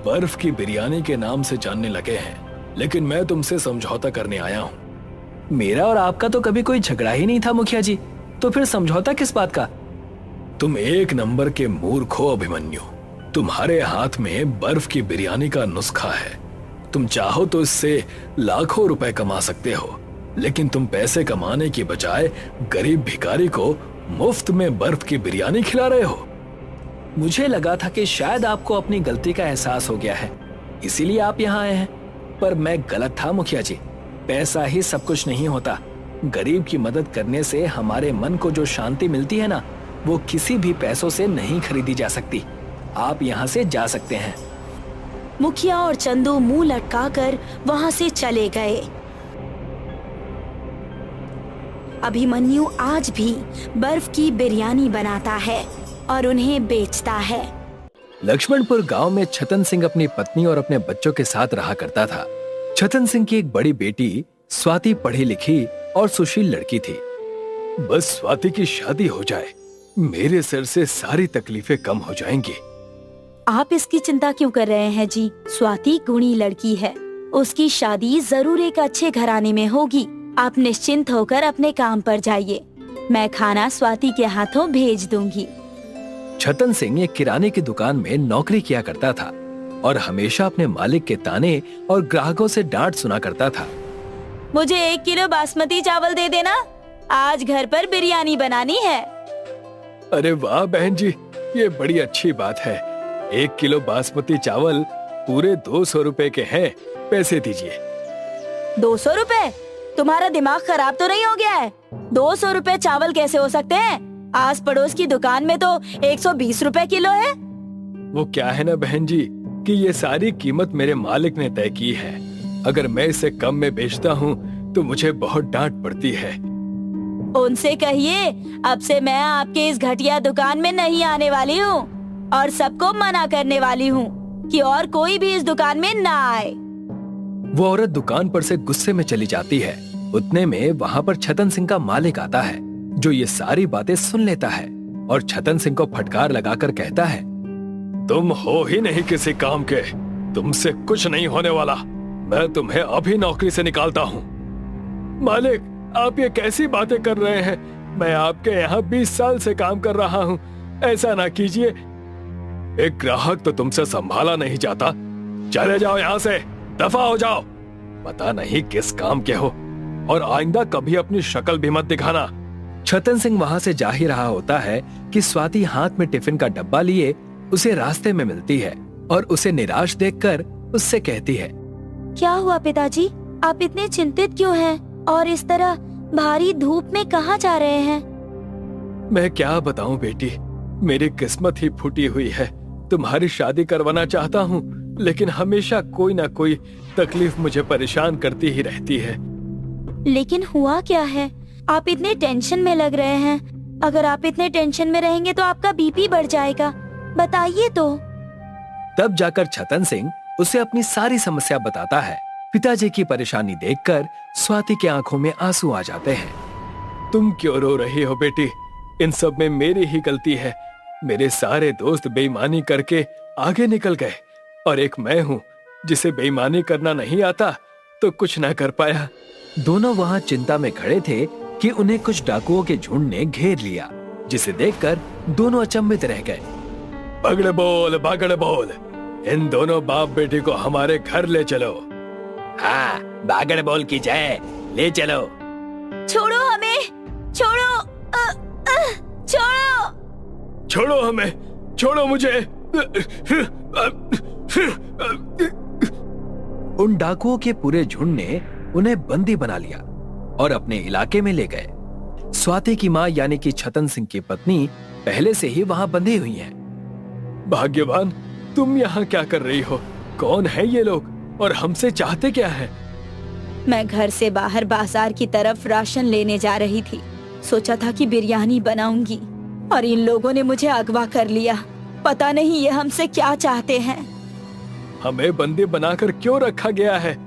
बर्फ की बिरयानी के नाम से जानने लगे हैं। लेकिन मैं तुमसे समझौता करने आया हूँ। मेरा और आपका तो कभी कोई झगड़ा ही नहीं था मुखिया जी, तो फिर समझौता किस बात का? तुम एक नंबर के मूर्ख हो अभिमन्यु। तुम्हारे हाथ में बर्फ की बिरयानी का नुस्खा है। तुम चाहो तो इससे लाखों रुपए कमा सकते हो, लेकिन तुम पैसे कमाने की बजाय गरीब भिखारी को मुफ्त में बर्फ की बिरयानी खिला रहे हो। मुझे लगा था कि शायद आपको अपनी गलती का एहसास हो गया है, इसीलिए आप यहाँ आए हैं। पर मैं गलत था मुखिया जी। पैसा ही सब कुछ नहीं होता। गरीब की मदद करने से हमारे मन को जो शांति मिलती है ना, वो किसी भी पैसों से नहीं खरीदी जा सकती। आप यहाँ से जा सकते हैं। मुखिया और चंदू मुंह लटकाकर वहां से चले गए। अभिमन्यु आज भी बर्फ की बिरयानी बनाता है और उन्हें बेचता है। लक्ष्मणपुर गांव में छतन सिंह अपनी पत्नी और अपने बच्चों के साथ रहा करता था। छतन सिंह की एक बड़ी बेटी स्वाति पढ़ी लिखी और सुशील लड़की थी। बस स्वाति की शादी हो जाए, मेरे सर से सारी तकलीफें कम हो जाएंगी। आप इसकी चिंता क्यों कर रहे हैं जी? स्वाति गुणी लड़की है, उसकी शादी जरूर एक अच्छे घराने में होगी। आप निश्चिंत होकर अपने काम पर जाइए, मैं खाना स्वाति के हाथों भेज दूंगी। छतन सिंह एक किराने की दुकान में नौकरी किया करता था और हमेशा अपने मालिक के ताने और ग्राहकों से डांट सुना करता था। मुझे 1 किलो बासमती चावल दे देना, आज घर पर बिरयानी बनानी है। अरे वाह बहन जी, ये बड़ी अच्छी बात है। 1 किलो बासमती चावल पूरे 200 रुपए के हैं, पैसे दीजिए। 200 रुपए? तुम्हारा दिमाग खराब तो नहीं हो गया है? 200 रुपए चावल कैसे हो सकते हैं? आस पड़ोस की दुकान में तो 120 रुपए किलो है। वो क्या है ना बहन जी कि ये सारी कीमत मेरे मालिक ने तय की है। अगर मैं इसे कम में बेचता हूँ तो मुझे बहुत डांट पड़ती है। उनसे कहिए अब से मैं आपके इस घटिया दुकान में नहीं आने वाली हूँ और सबको मना करने वाली हूँ कि और कोई भी इस दुकान में ना आए। वो औरत दुकान पर से गुस्से में चली जाती है। उतने में वहाँ पर छतन सिंह का मालिक आता है, जो ये सारी बातें सुन लेता है और छतन सिंह को फटकार लगाकर कहता है, तुम हो ही नहीं किसी काम के, तुमसे कुछ नहीं होने वाला। मैं तुम्हें अभी नौकरी से निकालता हूँ। मालिक, आप ये कैसी बातें कर रहे हैं? मैं आपके यहाँ 20 साल से काम कर रहा हूँ, ऐसा ना कीजिए। एक ग्राहक तो तुमसे संभाला नहीं जाता। चले जाओ यहाँ से, दफा हो जाओ। पता नहीं किस काम के हो और आइंदा कभी अपनी शक्ल भी मत दिखाना। छतन सिंह वहां से जा ही रहा होता है कि स्वाति हाथ में टिफिन का डब्बा लिए उसे रास्ते में मिलती है और उसे निराश देखकर उससे कहती है, क्या हुआ पिताजी, आप इतने चिंतित क्यों हैं और इस तरह भारी धूप में कहाँ जा रहे हैं? मैं क्या बताऊं बेटी, मेरी किस्मत ही फूटी हुई है। तुम्हारी शादी करवाना चाहता हूँ, लेकिन हमेशा कोई ना कोई तकलीफ मुझे परेशान करती ही रहती है। लेकिन हुआ क्या है? आप इतने टेंशन में लग रहे हैं। अगर आप इतने टेंशन में रहेंगे तो आपका बीपी बढ़ जाएगा, बताइए तो। तब जाकर छतन सिंह उसे अपनी सारी समस्या बताता है। पिताजी की परेशानी देखकर स्वाति की आंखों में आंसू आ जाते हैं। तुम क्यों रो रही हो बेटी? इन सब में मेरी ही गलती है। मेरे सारे दोस्त बेईमानी करके आगे निकल गए और एक मैं हूँ जिसे बेईमानी करना नहीं आता तो कुछ ना कर पाया। दोनों वहाँ चिंता में खड़े थे कि उन्हें कुछ डाकुओं के झुंड ने घेर लिया, जिसे देखकर दोनों अचंभित रह गए। बगड़ बोल, इन दोनों बाप बेटी को हमारे घर ले चलो। हाँ, बागड़ बोल की जय, ले चलो। छोड़ो हमें, छोड़ो, छोड़ो, छोड़ो हमें, छोड़ो मुझे। उन डाकुओं के पूरे झुंड ने उन्हें बंदी बना लिया और अपने इलाके में ले गए। स्वाति की माँ यानी कि छतन सिंह की पत्नी पहले से ही वहाँ बंधी हुई हैं। भाग्यवान, तुम यहाँ क्या कर रही हो? कौन है ये लोग और हमसे चाहते क्या है? मैं घर से बाहर बाजार की तरफ राशन लेने जा रही थी। सोचा था कि बिरयानी बनाऊंगी और इन लोगों ने मुझे अगवा कर लिया। पता नहीं ये हमसे क्या चाहते हैं। हमें बंदी बनाकर क्यों रखा गया है?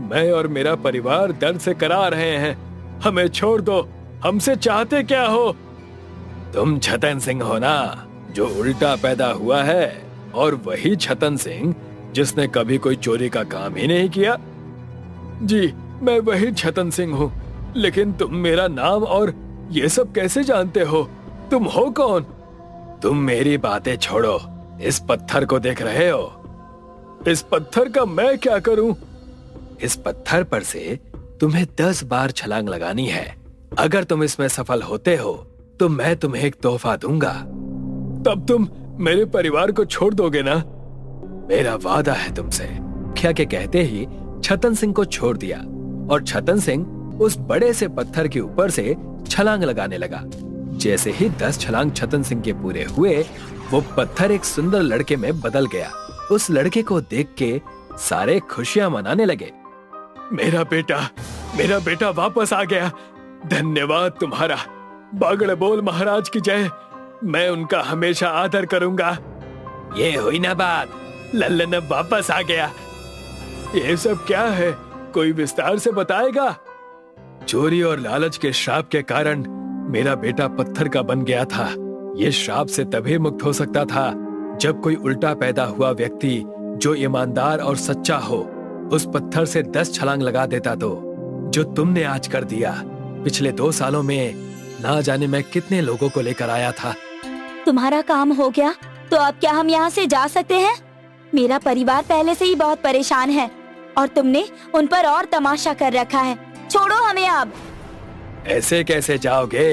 मैं और मेरा परिवार दर्द से करा रहे हैं। हमें छोड़ दो। हमसे चाहते क्या हो? तुम छतन सिंह हो ना, जो उल्टा पैदा हुआ है, और वही छतन सिंह जिसने कभी कोई चोरी का काम ही नहीं किया। जी, मैं वही छतन सिंह हूँ, लेकिन तुम मेरा नाम और ये सब कैसे जानते हो? तुम हो कौन? तुम मेरी बातें छोड़ो। इस पत्थर को देख रहे हो? इस पत्थर का मैं क्या करूं? इस पत्थर पर से तुम्हें 10 बार छलांग लगानी है। अगर तुम इसमें सफल होते हो तो मैं तुम्हें एक तोहफा दूंगा। तब तुम मेरे परिवार को छोड़ दोगे ना? मेरा वादा है तुमसे मुखिया के कहते ही छतन सिंह को छोड़ दिया और छतन सिंह उस बड़े से पत्थर के ऊपर से छलांग लगाने लगा। जैसे ही 10 छलांग छतन सिंह के पूरे हुए, वो पत्थर एक सुंदर लड़के में बदल गया। उस लड़के को देख के सारे खुशियां मनाने लगे। मेरा बेटा वापस आ गया। धन्यवाद तुम्हारा। बागड़ बोल महाराज की जय। मैं उनका हमेशा आदर करूंगा। ये हुई ना बात, लल्लन अब वापस आ गया। ये सब क्या है, कोई विस्तार से बताएगा? चोरी और लालच के श्राप के कारण मेरा बेटा पत्थर का बन गया था। ये श्राप से तभी मुक्त हो सकता था जब कोई उल्टा पैदा हुआ व्यक्ति जो ईमानदार और सच्चा हो उस पत्थर से 10 छलांग लगा देता। तो जो तुमने आज कर दिया, पिछले 2 सालों में ना जाने मैं कितने लोगों को लेकर आया था। तुम्हारा काम हो गया तो अब क्या हम यहाँ से जा सकते हैं? मेरा परिवार पहले से ही बहुत परेशान है और तुमने उन पर और तमाशा कर रखा है। छोड़ो हमें अब। ऐसे कैसे जाओगे?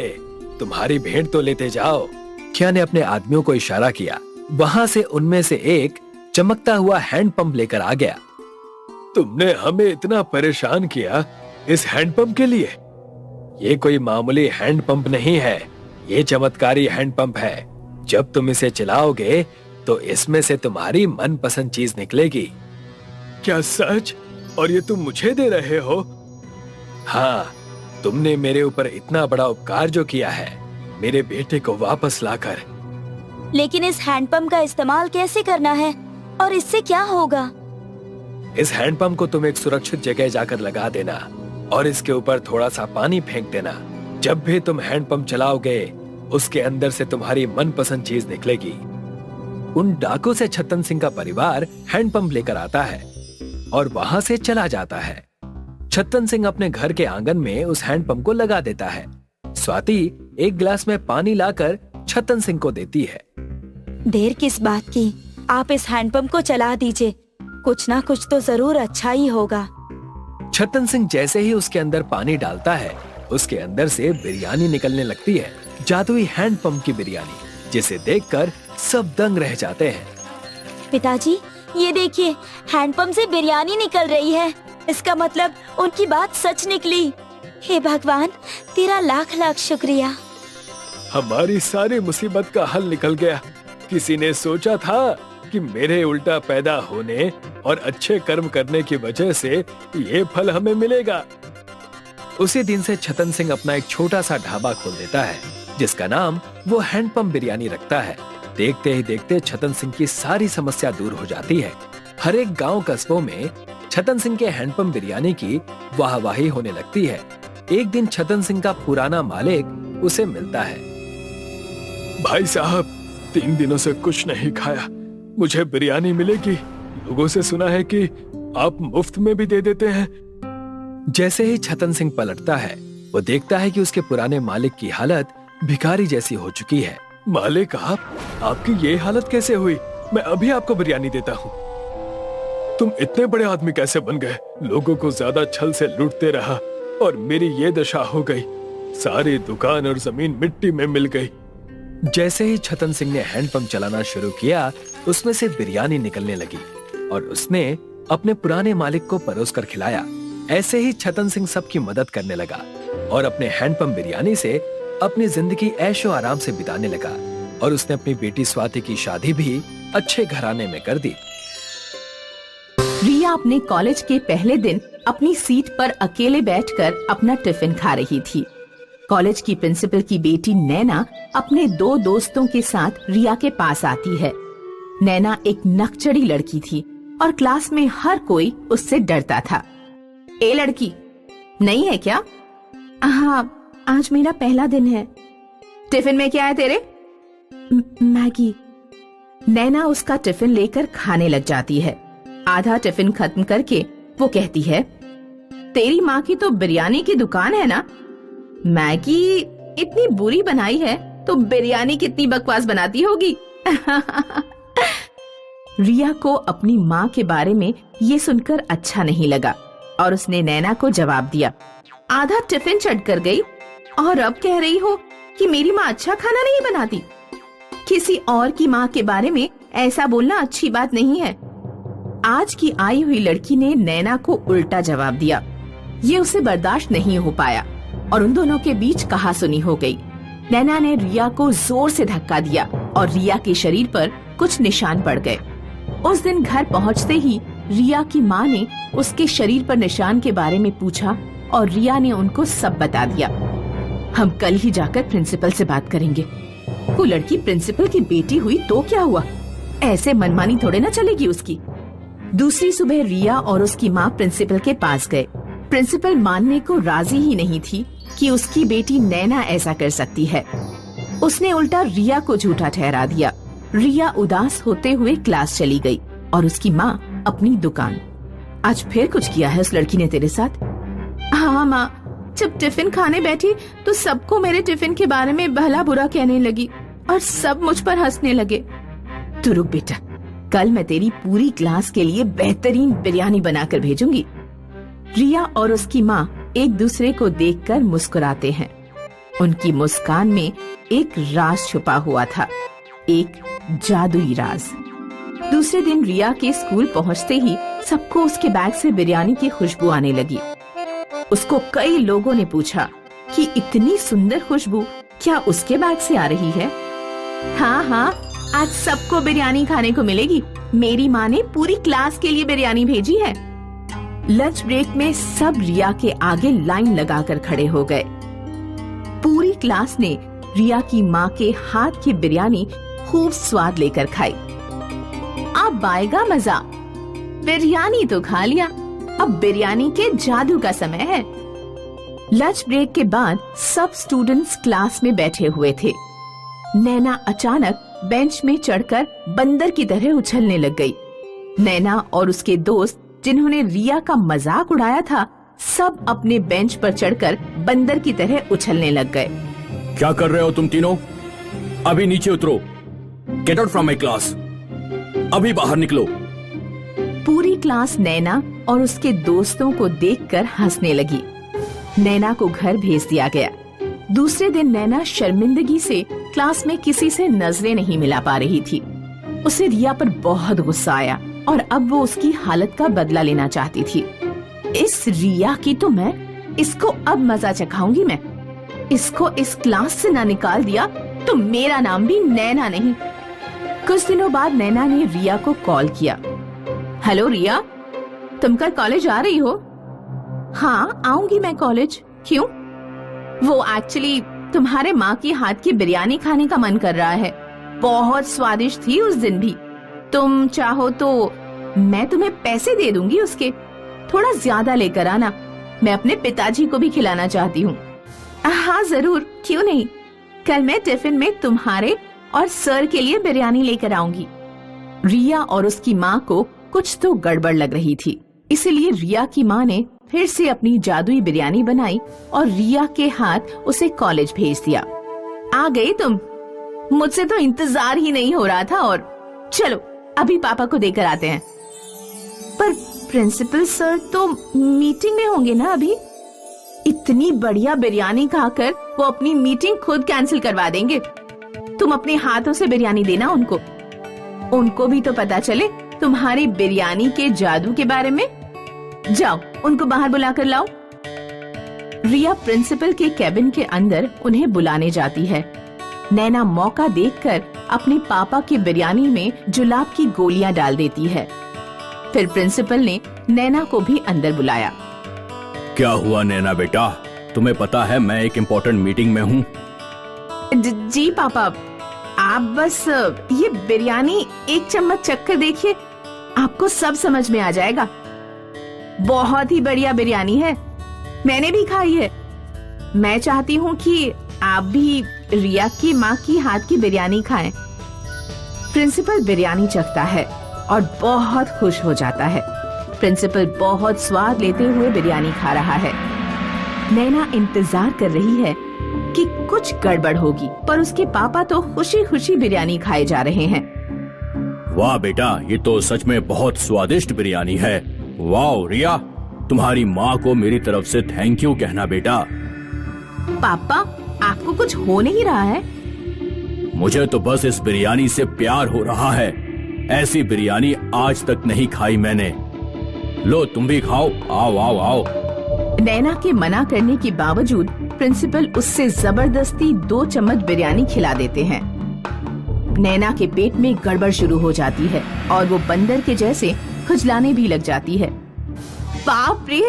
तुम्हारी भेंट तो लेते जाओ। मुखिया ने अपने आदमियों को इशारा किया। वहां से उनमें से एक चमकता हुआ हैंडपंप लेकर आ गया। तुमने हमें इतना परेशान किया इस हैंडपंप के लिए? ये कोई मामूली हैंडपंप नहीं है, ये चमत्कारी हैंडपंप है। जब तुम इसे चलाओगे तो इसमें से तुम्हारी मनपसंद चीज निकलेगी। क्या सच? और ये तुम मुझे दे रहे हो? हाँ, तुमने मेरे ऊपर इतना बड़ा उपकार जो किया है, मेरे बेटे को वापस लाकर। लेकिन इस हैंडपंप का इस्तेमाल कैसे करना है और इससे क्या होगा? इस हैंडपंप को तुम एक सुरक्षित जगह जाकर लगा देना और इसके ऊपर थोड़ा सा पानी फेंक देना। जब भी तुम हैंडपंप चलाओगे उसके अंदर से तुम्हारी मनपसंद चीज निकलेगी। उन डाकू से छतन सिंह का परिवार हैंडपंप लेकर आता है और वहां से चला जाता है। छतन सिंह अपने घर के आंगन में उस हैंडपंप को लगा देता है। स्वाति एक गिलास में पानी लाकर छतन सिंह को देती है। देर किस बात की, आप इस हैंडपंप को चला दीजिए, कुछ ना कुछ तो जरूर अच्छा ही होगा। छतन सिंह जैसे ही उसके अंदर पानी डालता है, उसके अंदर से बिरयानी निकलने लगती है, जादुई हैंडपंप की बिरयानी, जिसे देखकर सब दंग रह जाते हैं। पिताजी, ये देखिए, हैंडपंप से बिरयानी निकल रही है। इसका मतलब उनकी बात सच निकली। हे भगवान, तेरा लाख लाख शुक्रिया। हमारी सारी मुसीबत का हल निकल गया। किसी ने सोचा था कि मेरे उल्टा पैदा होने और अच्छे कर्म करने की वजह से ये फल हमें मिलेगा। उसी दिन से छतन सिंह अपना एक छोटा सा ढाबा खोल देता है, जिसका नाम वो हैंडपंप बिरयानी रखता है। देखते ही देखते छतन सिंह की सारी समस्या दूर हो जाती है। हर एक गांव कस्बों में छतन सिंह के हैंडपंप बिरयानी की वाहवाही होने लगती है। एक दिन छतन सिंह का पुराना मालिक उसे मिलता है। भाई साहब, 3 दिनों से कुछ नहीं खाया, मुझे बिरयानी मिलेगी? लोगों से सुना है कि आप मुफ्त में भी दे देते हैं। जैसे ही छतन सिंह पलटता है, वो देखता है कि उसके पुराने मालिक की हालत भिखारी जैसी हो चुकी है। मालिक, आपकी ये हालत कैसे हुई? मैं अभी आपको बिरयानी देता हूँ। तुम इतने बड़े आदमी कैसे बन गए? लोगों को ज्यादा छल से लूटते रहा और मेरी ये दशा हो गई। सारी दुकान और जमीन मिट्टी में मिल गई। जैसे ही छतन सिंह ने हैंडपंप चलाना शुरू किया, उसमें से बिरयानी निकलने लगी और उसने अपने पुराने मालिक को परोस कर खिलाया। ऐसे ही छतन सिंह सबकी मदद करने लगा और अपने हैंडपंप बिरयानी से अपनी जिंदगी ऐशो आराम से बिताने लगा और उसने अपनी बेटी स्वाति की शादी भी अच्छे घराने में कर दी। रिया अपने कॉलेज के पहले दिन अपनी सीट पर अकेले बैठकर अपना टिफिन खा रही थी। कॉलेज की प्रिंसिपल की बेटी नैना अपने 2 दोस्तों के साथ रिया के पास आती है। नैना एक नकचड़ी लड़की थी और क्लास में हर कोई उससे डरता था। ए लड़की, नहीं है क्या? हाँ, आज मेरा पहला दिन है। टिफिन में क्या है तेरे? मैगी। नैना उसका टिफिन लेकर खाने लग जाती है। आधा टिफिन खत्म करके वो कहती है, तेरी माँ की तो बिरयानी की दुकान है ना? मैगी इतनी बुरी बनाई है तो बिरयानी कितनी बकवास बनाती होगी। रिया को अपनी माँ के बारे में ये सुनकर अच्छा नहीं लगा और उसने नैना को जवाब दिया, आधा टिफिन चढ़ कर गई और अब कह रही हो कि मेरी माँ अच्छा खाना नहीं बनाती। किसी और की माँ के बारे में ऐसा बोलना अच्छी बात नहीं है। आज की आई हुई लड़की ने नैना को उल्टा जवाब दिया। ये उसे बर्दाश्त नहीं हो पाया और उन दोनों के बीच कहासुनी हो गई। नैना ने रिया को जोर से धक्का दिया और रिया के शरीर पर कुछ निशान पड़ गए। उस दिन घर पहुंचते ही रिया की माँ ने उसके शरीर पर निशान के बारे में पूछा और रिया ने उनको सब बता दिया। हम कल ही जाकर प्रिंसिपल से बात करेंगे। वो लड़की प्रिंसिपल की बेटी हुई तो क्या हुआ, ऐसे मनमानी थोड़े ना चलेगी उसकी। दूसरी सुबह रिया और उसकी माँ प्रिंसिपल के पास गए। प्रिंसिपल मानने को राजी ही नहीं थी कि उसकी बेटी नैना ऐसा कर सकती है। उसने उल्टा रिया को झूठा ठहरा दिया। रिया उदास होते हुए क्लास चली गई और उसकी माँ अपनी दुकान। आज फिर कुछ किया है उस लड़की ने तेरे साथ? हाँ माँ, जब टिफिन खाने बैठी तो सबको मेरे टिफिन के बारे में भला बुरा कहने लगी और सब मुझ पर हंसने लगे। तू रुक बेटा, कल मैं तेरी पूरी क्लास के लिए बेहतरीन बिरयानी बनाकर भेजूंगी। रिया और उसकी माँ एक दूसरे को देखकर मुस्कुराते हैं। उनकी मुस्कान में एक राज छुपा हुआ था, एक जादुई राज। दूसरे दिन रिया के स्कूल पहुंचते ही सबको उसके बैग से बिरयानी की खुशबू आने लगी। उसको कई लोगों ने पूछा कि इतनी सुंदर खुशबू क्या उसके बैग से आ रही है? हाँ हाँ, आज सबको बिरयानी खाने को मिलेगी। मेरी माँ ने पूरी क्लास के लिए बिरयानी भेजी है। लंच ब्रेक में सब रिया के आगे लाइन लगाकर खड़े हो गए। पूरी क्लास ने रिया की माँ के हाथ की बिरयानी खूब स्वाद लेकर खाई। अब आएगा मजा। बिरयानी तो खा लिया, अब बिरयानी के जादू का समय है। लंच ब्रेक के बाद सब स्टूडेंट्स क्लास में बैठे हुए थे। नैना अचानक बेंच में चढ़कर बंदर की तरह उछलने लग गई। नैना और उसके दोस्त जिन्होंने रिया का मजाक उड़ाया था, सब अपने बेंच पर चढ़कर बंदर की तरह उछलने लग गए। क्या कर रहे हो तुम तीनों? अभी नीचे उतरो। Get out from my class. अभी बाहर निकलो। पूरी क्लास नैना और उसके दोस्तों को देखकर हंसने लगी। नैना को घर भेज दिया गया। दूसरे दिन नैना शर्मिंदगी से क्लास में किसी से नजरें नहीं मिला पा रही थी। उसे रिया पर बहुत गुस्सा आया और अब वो उसकी हालत का बदला लेना चाहती थी। इस रिया की तो इसको अब मजा चखाऊंगी मैं। इसको इस क्लास से ना निकाल दिया तो मेरा नाम भी नैना नहीं। कुछ दिनों बाद नैना ने रिया को कॉल किया। हेलो रिया, तुम कल कॉलेज आ रही हो? हाँ, आऊंगी मैं कॉलेज। क्यों? वो एक्चुअली तुम्हारे माँ की हाथ की बिरयानी खाने का मन कर रहा है। बहुत स्वादिष्ट थी उस दिन भी। तुम चाहो तो मैं तुम्हें पैसे दे दूंगी उसके। थोड़ा ज्यादा लेकर आना, मैं अपने पिताजी को भी खिलाना चाहती हूँ। हाँ जरूर, क्यों नहीं। कल मैं टिफिन में तुम्हारे और सर के लिए बिरयानी लेकर आऊंगी। रिया और उसकी माँ को कुछ तो गड़बड़ लग रही थी, इसीलिए रिया की माँ ने फिर से अपनी जादुई बिरयानी बनाई और रिया के हाथ उसे कॉलेज भेज दिया। आ गई तुम? मुझसे तो इंतजार ही नहीं हो रहा था। और चलो अभी पापा को देकर आते हैं। पर प्रिंसिपल सर तो मीटिंग में होंगे ना अभी। इतनी बढ़िया बिरयानी खाकर वो अपनी मीटिंग खुद कैंसिल करवा देंगे। तुम अपने हाथों से बिरयानी देना उनको। उनको भी तो पता चले तुम्हारी बिरयानी के जादू के बारे में। जाओ, उनको बाहर बुलाकर लाओ। रिया प्रिंसिपल के कैबिन के अंदर उन्हें बुलाने जाती है। नैना मौका देखकर अपने पापा की बिरयानी में जुलाब की गोलियां डाल देती है। फिर प्रिंसिपल ने नैना को भी अंदर बुलाया। क्या हुआ नैना बेटा? तुम्हें पता है मैं एक इम्पोर्टेंट मीटिंग में हूँ। जी पापा, आप बस ये बिरयानी एक चम्मच चखकर देखिए, आपको सब समझ में आ जाएगा। बहुत ही बढ़िया बिरयानी है, मैंने भी खाई है। मैं चाहती हूँ कि आप भी रिया की माँ की हाथ की बिरयानी खाएं। प्रिंसिपल बिरयानी चखता है और बहुत खुश हो जाता है। प्रिंसिपल बहुत स्वाद लेते हुए बिरयानी खा रहा है। नैना इंतजार कर रही है कि कुछ गड़बड़ होगी, पर उसके पापा तो खुशी खुशी बिरयानी खाए जा रहे हैं। वाह बेटा, ये तो सच में बहुत स्वादिष्ट बिरयानी है। वाह रिया, तुम्हारी माँ को मेरी तरफ से थैंक यू कहना बेटा। पापा, आपको कुछ हो नहीं रहा है? मुझे तो बस इस बिरयानी से प्यार हो रहा है। ऐसी बिरयानी आज तक नहीं खाई मैंने। लो तुम भी खाओ, आओ आओ आओ। नैना के मना करने के बावजूद प्रिंसिपल उससे जबरदस्ती 2 चम्मच बिरयानी खिला देते हैं। नैना के पेट में गड़बड़ शुरू हो जाती है और वो बंदर के जैसे खुजलाने भी लग जाती है। बाप रे,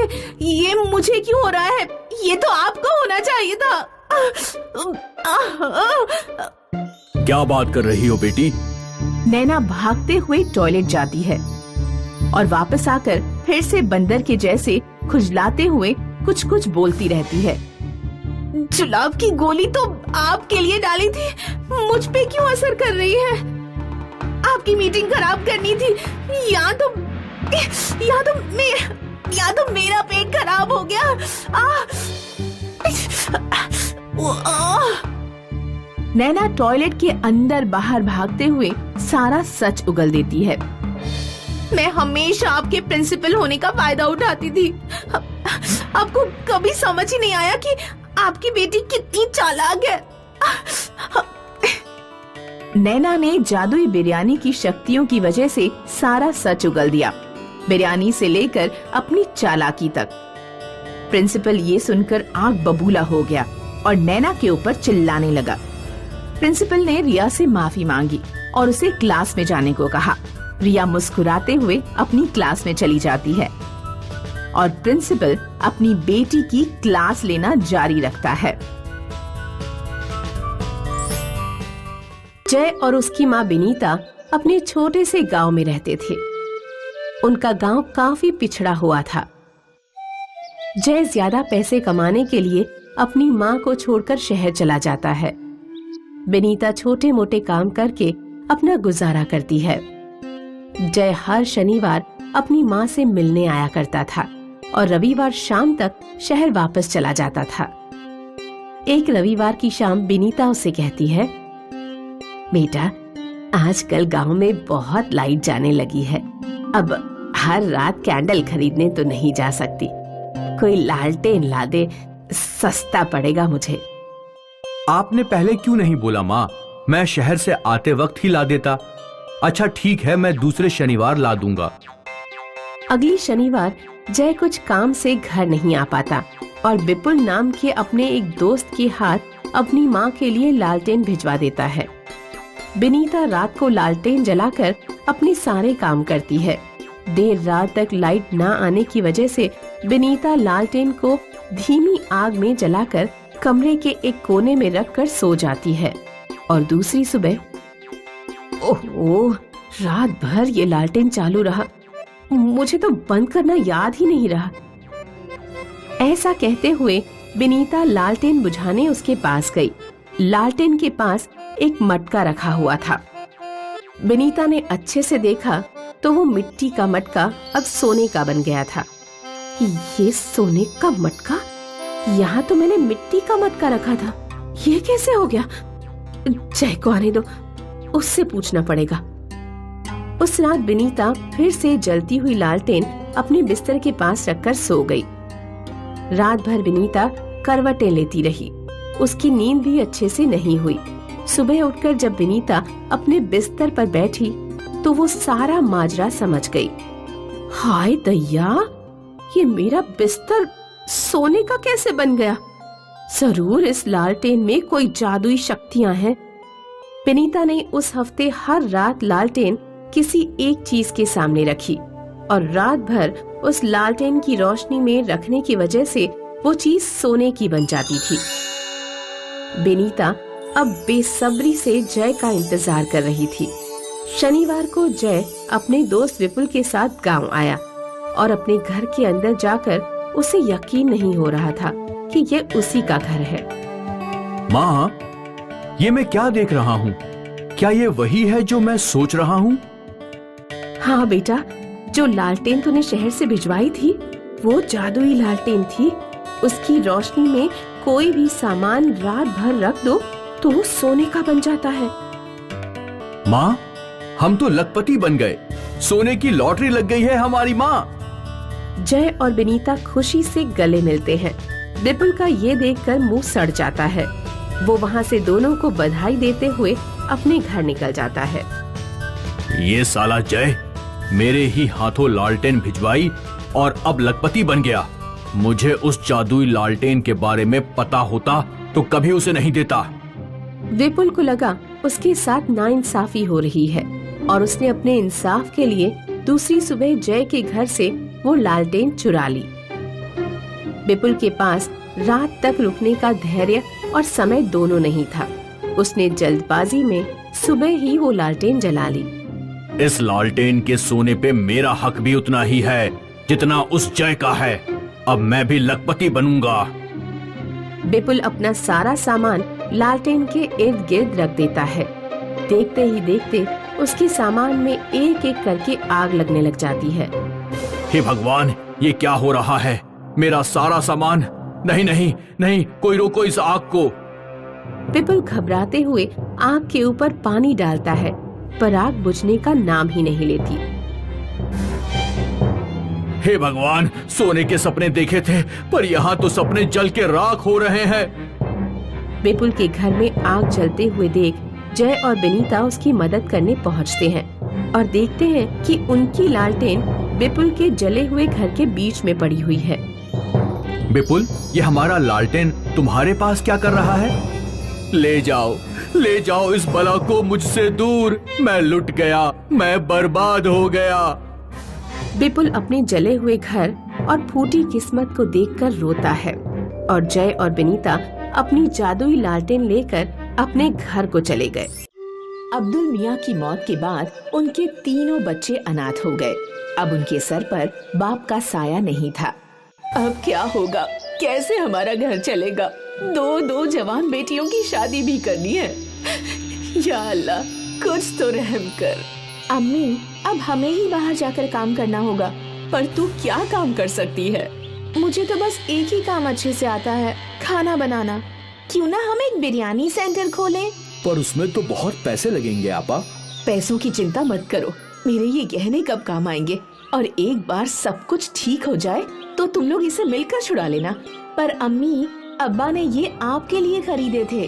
ये मुझे क्यों हो रहा है? ये तो आपको होना चाहिए था। क्या बात कर रही हो बेटी? नैना भागते हुए टॉयलेट जाती है और वापस आकर फिर से बंदर के जैसे खुजलाते हुए कुछ कुछ बोलती रहती है। जुलाब की गोली तो आपके लिए डाली थी, मुझ पे क्यों असर कर रही है? आपकी मीटिंग खराब करनी थी या तो मेरा पेट खराब हो गया। नैना टॉयलेट के अंदर बाहर भागते हुए सारा सच उगल देती है। मैं हमेशा आपके प्रिंसिपल होने का फायदा उठाती थी। आपको कभी समझ ही नहीं आया कि आपकी बेटी कितनी चालाक है। नैना ने जादुई बिरयानी की शक्तियों की वजह से सारा सच उगल दिया, बिरयानी से लेकर अपनी चालाकी तक। प्रिंसिपल ये सुनकर आंख बबूला हो गया और नैना के ऊपर चिल्लाने लगा। प्रिंसिपल ने रिया से माफी मांगी और उसे क्लास में जाने को कहा। रिया मुस्कुराते हुए अपनी क्लास में चली जाती है और प्रिंसिपल अपनी बेटी की क्लास लेना जारी रखता है। जय और उसकी माँ बिनीता अपने छोटे से गांव में रहते थे। उनका गांव काफी पिछड़ा हुआ था। जय ज्यादा पैसे कमाने के लिए अपनी माँ को छोड़कर शहर चला जाता है। बिनीता छोटे मोटे काम करके अपना गुजारा करती है। जय हर शनिवार अपनी माँ से मिलने आया करता था और रविवार शाम तक शहर वापस चला जाता था। एक रविवार की शाम बिनीता उसे कहती है, बेटा, आजकल गांव में बहुत लाइट जाने लगी है। अब हर रात कैंडल खरीदने तो नहीं जा सकती। कोई लालटेन ला दे, सस्ता पड़ेगा मुझे। आपने पहले क्यों नहीं बोला माँ? मैं शहर से आते वक्त ही ला देता। अच्छा ठीक है, मैं दूसरे शनिवार ला दूंगा। अगली शनिवार जय कुछ काम से घर नहीं आ पाता और विपुल नाम के अपने एक दोस्त के हाथ अपनी माँ के लिए लालटेन भिजवा देता है। बिनीता रात को लालटेन जलाकर अपने सारे काम करती है। देर रात तक लाइट न आने की वजह से बिनीता लालटेन को धीमी आग में जलाकर कमरे के एक कोने में रखकर सो जाती है और दूसरी सुबह, ओह, रात भर ये लालटेन चालू रहा, मुझे तो बंद करना याद ही नहीं रहा। ऐसा कहते हुए बिनीता लालटेन बुझाने उसके पास गई। लालटेन के पास एक मटका रखा हुआ था। बिनीता ने अच्छे से देखा तो वो मिट्टी का मटका अब सोने का बन गया था। ये सोने का मटका? यहाँ तो मैंने मिट्टी का मटका रखा था, ये कैसे हो गया? जय को आने दो, उससे पूछना पड़ेगा। उस रात बिनीता फिर से जलती हुई लालटेन अपने बिस्तर के पास रखकर सो गई। रात भर बिनीता करवटें लेती रही। उसकी नींद भी अच्छे से नहीं हुई। सुबह उठकर जब बिनीता अपने बिस्तर पर बैठी तो वो सारा माजरा समझ गई। हाय दैया, ये मेरा बिस्तर सोने का कैसे बन गया? जरूर इस लालटेन में कोई जादुई शक्तियां हैं। बिनीता ने उस हफ्ते हर रात लालटेन किसी एक चीज के सामने रखी और रात भर उस लालटेन की रोशनी में रखने की वजह से वो चीज सोने की बन जाती थी। बिनीता अब बेसब्री से जय का इंतजार कर रही थी। शनिवार को जय अपने दोस्त विपुल के साथ गांव आया और अपने घर के अंदर जाकर उसे यकीन नहीं हो रहा था कि ये उसी का घर है। माँ, ये मैं क्या देख रहा हूँ? क्या ये वही है जो मैं सोच रहा हूँ? हाँ बेटा, जो लालटेन तूने शहर से भिजवाई थी वो जादुई लालटेन थी। उसकी रोशनी में कोई भी सामान रात भर रख दो तो वो सोने का बन जाता है। माँ, हम तो लखपति बन गए। सोने की लॉटरी लग गई है हमारी माँ। जय और बिनीता खुशी से गले मिलते हैं। विपुल का ये देखकर मुंह सड़ जाता है। वो वहाँ से दोनों को बधाई देते हुए अपने घर निकल जाता है। ये साला जय मेरे ही हाथों लालटेन भिजवाई और अब लखपति बन गया। मुझे उस जादुई लालटेन के बारे में पता होता तो कभी उसे नहीं देता। विपुल को लगा उसके साथ नाइंसाफी हो रही है और उसने अपने इंसाफ के लिए दूसरी सुबह जय के घर से वो लालटेन चुरा ली। विपुल के पास रात तक रुकने का धैर्य और समय दोनों नहीं था। उसने जल्दबाजी में सुबह ही वो लालटेन जला ली। इस लालटेन के सोने पे मेरा हक भी उतना ही है जितना उस जय का है। अब मैं भी लखपति बनूंगा। विपुल अपना सारा सामान लालटेन के इर्द गिर्द रख देता है। देखते ही देखते उसके सामान में एक एक करके आग लगने लग जाती है। हे भगवान, ये क्या हो रहा है? मेरा सारा सामान। नहीं नहीं नहीं, कोई रोको इस आग को। विपुल घबराते हुए आग के ऊपर पानी डालता है, पर आग बुझने का नाम ही नहीं लेती। हे भगवान, सोने के सपने देखे थे पर यहाँ तो सपने जल के राख हो रहे हैं। विपुल के घर में आग जलते हुए देख जय और विनीता उसकी मदद करने पहुँचते हैं और देखते हैं कि उनकी लालटेन विपुल के जले हुए घर के बीच में पड़ी हुई है। विपुल, ये हमारा लालटेन तुम्हारे पास क्या कर रहा है? ले जाओ इस बला को मुझसे दूर। मैं लुट गया, मैं बर्बाद हो गया। विपुल अपने जले हुए घर और फूटी किस्मत को देखकर रोता है और जय और विनीता अपनी जादुई लालटेन लेकर अपने घर को चले गए। अब्दुल मियाँ की मौत के बाद उनके तीनों बच्चे अनाथ हो गए। अब उनके सर पर बाप का साया नहीं था। अब क्या होगा? कैसे हमारा घर चलेगा? दो जवान बेटियों की शादी भी करनी है। या अल्लाह, कुछ तो रहम कर। अम्मी, अब हमें ही बाहर जाकर काम करना होगा। पर तू क्या काम कर सकती है? मुझे तो बस एक ही काम अच्छे से आता है, खाना बनाना। क्यों ना हम एक बिरयानी सेंटर खोलें? पर उसमें तो बहुत पैसे लगेंगे आपा। पैसों की चिंता मत करो, मेरे ये गहने कब काम आएंगे और एक बार सब कुछ ठीक हो जाए तो तुम लोग इसे मिलकर छुड़ा लेना। पर अम्मी, अब्बा ने ये आपके लिए खरीदे थे।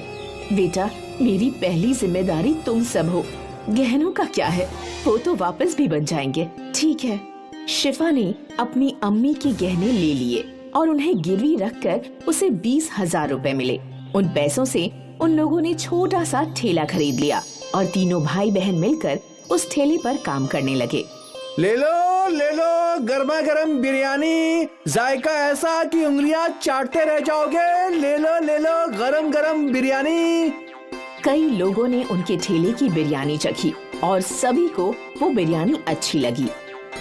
बेटा, मेरी पहली जिम्मेदारी तुम सब हो। गहनों का क्या है, वो तो वापस भी बन जाएंगे। ठीक है। शिफा ने अपनी अम्मी के गहने ले लिए और उन्हें गिरवी रखकर उसे 20,000 रुपए मिले। उन पैसों से उन लोगों ने छोटा सा ठेला खरीद लिया और तीनों भाई बहन मिलकर उस ठेले पर काम करने लगे। ले लो गर्मा गर्म बिरयानी, जायका ऐसा कि उंगलियां चाटते रह जाओगे। ले लो गरम गरम बिरयानी। कई लोगों ने उनके ठेले की बिरयानी चखी और सभी को वो बिरयानी अच्छी लगी।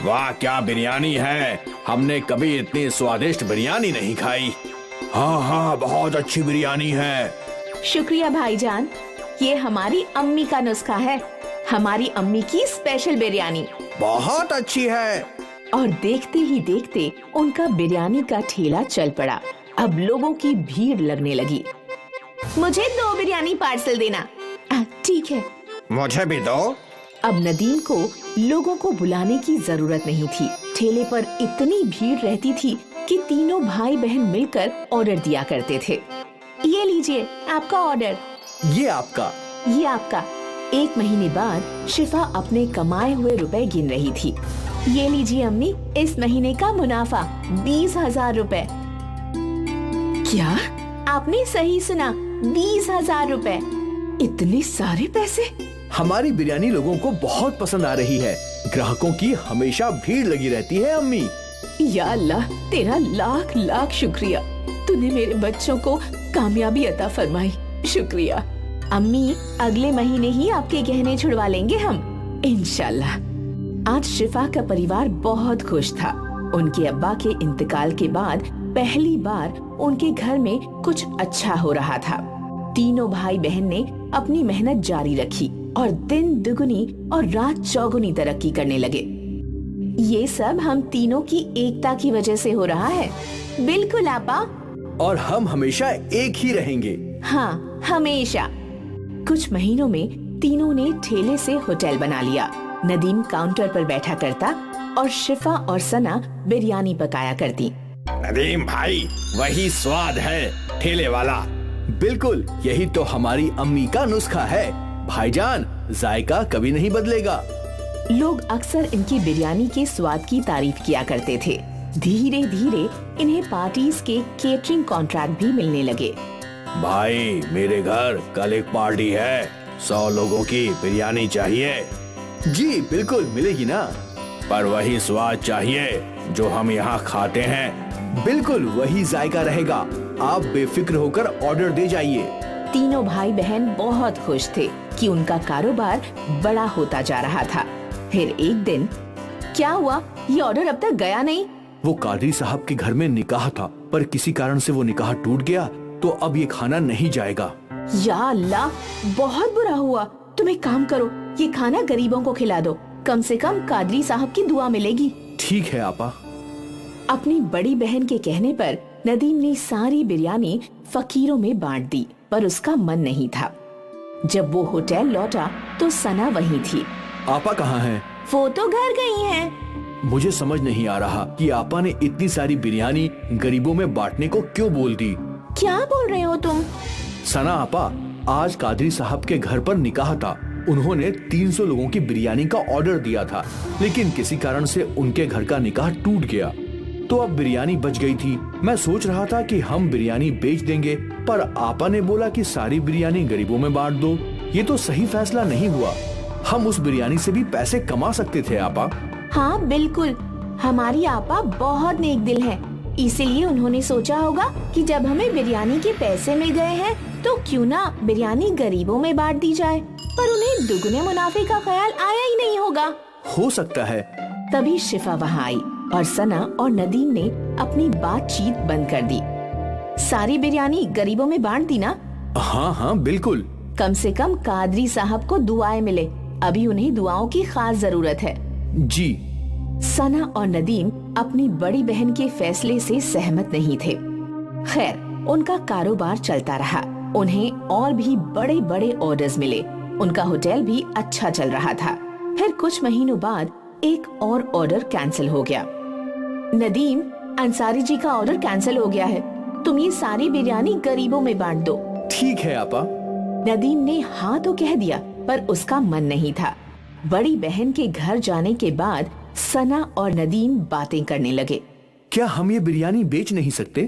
वाह, क्या बिरयानी है! हमने कभी इतनी स्वादिष्ट बिरयानी नहीं खाई। हाँ, बहुत अच्छी बिरयानी है। शुक्रिया भाईजान, ये हमारी अम्मी का नुस्खा है। हमारी अम्मी की स्पेशल बिरयानी बहुत अच्छी है। और देखते ही देखते उनका बिरयानी का ठेला चल पड़ा। अब लोगों की भीड़ लगने लगी। मुझे 2 बिरयानी पार्सल देना। ठीक है। मुझे भी दो। अब नदीम को लोगों को बुलाने की जरूरत नहीं थी। ठेले पर इतनी भीड़ रहती थी कि तीनों भाई बहन मिलकर ऑर्डर दिया करते थे। ये लीजिए आपका ऑर्डर। ये आपका। ये आपका। 1 महीने बाद शिफा अपने कमाए हुए रुपए गिन रही थी। ये लीजिए अम्मी, इस महीने का मुनाफा 20,000 रुपए। क्या? आपने सही सुना, 20,000 रुपए। इतने सारे पैसे? हमारी बिरयानी लोगों को बहुत पसंद आ रही है। ग्राहकों की हमेशा भीड़ लगी रहती है अम्मी। या अल्लाह, तेरा लाख लाख शुक्रिया। तूने मेरे बच्चों को कामयाबी अता फरमाई। शुक्रिया। अम्मी, अगले महीने ही आपके गहने छुड़वा लेंगे हम, इंशाल्लाह। आज शिफा का परिवार बहुत खुश था। उनके अब्बा के इंतकाल के बाद पहली बार उनके घर में कुछ अच्छा हो रहा था। तीनों भाई बहन ने अपनी मेहनत जारी रखी और दिन दुगुनी और रात चौगुनी तरक्की करने लगे। ये सब हम तीनों की एकता की वजह से हो रहा है। बिल्कुल आपा। और हम हमेशा एक ही रहेंगे। हाँ, हमेशा। कुछ महीनों में तीनों ने ठेले से होटल बना लिया। नदीम काउंटर पर बैठा करता और शिफा और सना बिरयानी पकाया करती। नदीम भाई, वही स्वाद है ठेले वाला। बिल्कुल, यही तो हमारी अम्मी का नुस्खा है। भाईजान, जायका कभी नहीं बदलेगा। लोग अक्सर इनकी बिरयानी के स्वाद की तारीफ किया करते थे। धीरे धीरे इन्हें पार्टीज के केटरिंग कॉन्ट्रैक्ट भी मिलने लगे। भाई मेरे घर कल एक पार्टी है, 100 लोगों की बिरयानी चाहिए। जी बिल्कुल मिलेगी ना, पर वही स्वाद चाहिए जो हम यहाँ खाते हैं। बिल्कुल वही जायका रहेगा, आप बेफिक्र होकर ऑर्डर दे जाइए। तीनों भाई बहन बहुत खुश थे कि उनका कारोबार बड़ा होता जा रहा था। फिर एक दिन क्या हुआ, ये ऑर्डर अब तक गया नहीं। वो कादरी साहब के घर में निकाह था, पर किसी कारण से वो निकाह टूट गया, तो अब ये खाना नहीं जाएगा। या अल्लाह, बहुत बुरा हुआ। तुम एक काम करो, ये खाना गरीबों को खिला दो, कम से कम कादरी साहब की दुआ मिलेगी। ठीक है आपा। अपनी बड़ी बहन के कहने पर नदीम ने सारी बिरयानी फकीरों में बांट दी, पर उसका मन नहीं था। जब वो होटल लौटा तो सना वहीं थी। आपा कहाँ हैं? वो तो घर गई हैं। मुझे समझ नहीं आ रहा कि आपा ने इतनी सारी बिरयानी गरीबों में बांटने को क्यों बोल दी। क्या बोल रहे हो तुम? सना आपा, आज कादरी साहब के घर पर निकाह था। उन्होंने 300 लोगों की बिरयानी का ऑर्डर दिया था, लेकिन किसी कारण से उनके घर का निकाह टूट गया, तो अब बिरयानी बच गई थी। मैं सोच रहा था कि हम बिरयानी बेच देंगे, पर आपा ने बोला कि सारी बिरयानी गरीबों में बांट दो। ये तो सही फैसला नहीं हुआ। हम उस बिरयानी से भी पैसे कमा सकते थे आपा। हाँ बिल्कुल, हमारी आपा बहुत नेक दिल है, इसीलिए उन्होंने सोचा होगा कि जब हमें बिरयानी के पैसे मिल गए हैं तो क्यों ना बिरयानी गरीबों में बांट दी जाए। पर उन्हें दुगने मुनाफे का ख्याल आया ही नहीं होगा। हो सकता है। तभी शिफा वहाँ आई और सना और नदीम ने अपनी बातचीत बंद कर दी। सारी बिरयानी गरीबों में बांट दी ना? हाँ हाँ बिल्कुल। कम से कम कादरी साहब को दुआएं मिले, अभी उन्हें दुआओं की खास जरूरत है। जी। सना और नदीम अपनी बड़ी बहन के फैसले से सहमत नहीं थे। खैर, उनका कारोबार चलता रहा। उन्हें और भी बड़े बड़े ऑर्डर्स मिले। उनका होटल भी अच्छा चल रहा था। फिर कुछ महीनों बाद एक और ऑर्डर कैंसिल हो गया। नदीम, अंसारी जी का ऑर्डर कैंसिल हो गया है, तुम ये सारी बिरयानी गरीबों में बांट दो। ठीक है आपा। नदीम ने हाँ तो कह दिया, पर उसका मन नहीं था। बड़ी बहन के घर जाने के बाद सना और नदीम बातें करने लगे। क्या हम ये बिरयानी बेच नहीं सकते?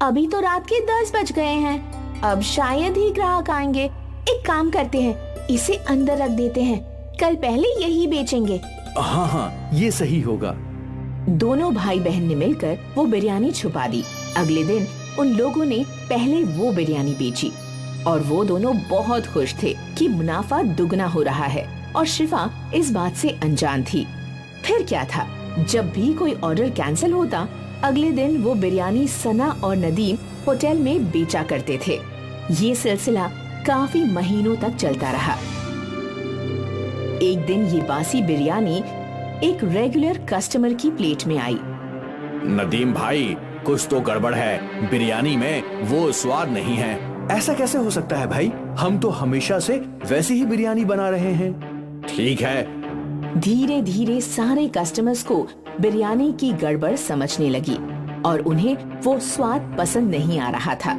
अभी तो रात के 10 बज गए हैं, अब शायद ही ग्राहक आएंगे। एक काम करते हैं, इसे अंदर रख देते हैं, कल पहले यही बेचेंगे। हाँ हाँ, ये सही होगा। दोनों भाई बहन ने मिलकर वो बिरयानी छुपा दी। अगले दिन उन लोगों ने पहले वो बिरयानी बेची और वो दोनों बहुत खुश थे कि मुनाफा दुगना हो रहा है, और शिफा इस बात से अनजान थी। फिर क्या था, जब भी कोई ऑर्डर कैंसिल होता, अगले दिन वो बिरयानी सना और नदीम होटल में बेचा करते थे। ये सिलसिला काफी महीनों तक चलता रहा। एक दिन ये बासी बिरयानी एक रेगुलर कस्टमर की प्लेट में आई। नदीम भाई, कुछ तो गड़बड़ है, बिरयानी में वो स्वाद नहीं है। ऐसा कैसे हो सकता है भाई? हम तो हमेशा से वैसी ही बिरयानी बना रहे हैं। ठीक है। धीरे धीरे सारे कस्टमर्स को बिरयानी की गड़बड़ समझने लगी और उन्हें वो स्वाद पसंद नहीं आ रहा था।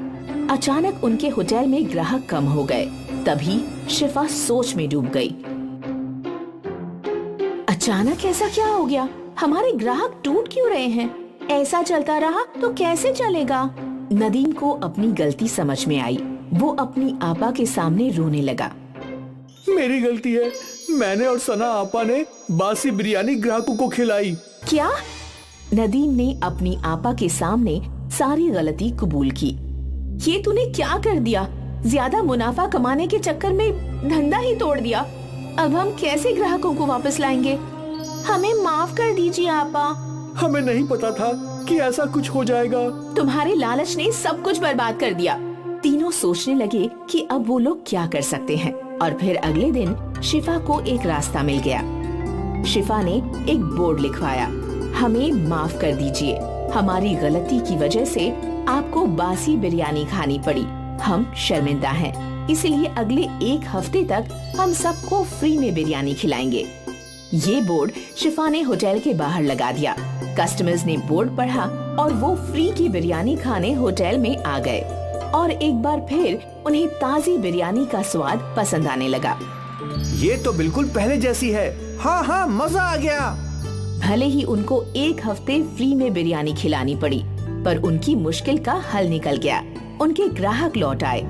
अचानक उनके होटल में ग्राहक कम हो गए। तभी शिफा सोच में डूब गई। अचानक ऐसा क्या हो गया? हमारे ग्राहक टूट क्यों रहे हैं? ऐसा चलता रहा तो कैसे चलेगा? नदीम को अपनी गलती समझ में आई। वो अपनी आपा के सामने रोने लगा। मेरी गलती है, मैंने और सना आपा ने बासी बिरयानी ग्राहकों को खिलाई। क्या? नदीम ने अपनी आपा के सामने सारी गलती कबूल की। ये तूने क्या कर दिया? ज्यादा मुनाफा कमाने के चक्कर में धंधा ही तोड़ दिया। अब हम कैसे ग्राहकों को वापस लाएंगे? हमें माफ कर दीजिए आपा। हमें नहीं पता था कि ऐसा कुछ हो जाएगा। तुम्हारे लालच ने सब कुछ बर्बाद कर दिया। तीनों सोचने लगे कि अब वो लोग क्या कर सकते हैं। और फिर अगले दिन शिफा को एक रास्ता मिल गया। शिफा ने एक बोर्ड लिखवाया, हमें माफ कर दीजिए, हमारी गलती की वजह से आपको बासी बिरयानी खानी पड़ी। हम शर्मिंदा हैं, इसलिए अगले 1 हफ्ते तक हम सबको फ्री में बिरयानी खिलाएंगे। ये बोर्ड शिफा ने होटल के बाहर लगा दिया। कस्टमर्स ने बोर्ड पढ़ा और वो फ्री की बिरयानी खाने होटल में आ गए और एक बार फिर उन्हें ताज़ी बिरयानी का स्वाद पसंद आने लगा। ये तो बिल्कुल पहले जैसी है। हाँ हाँ, मजा आ गया। भले ही उनको एक हफ्ते फ्री में बिरयानी खिलानी पड़ी, पर उनकी मुश्किल का हल निकल गया। उनके ग्राहक लौट आए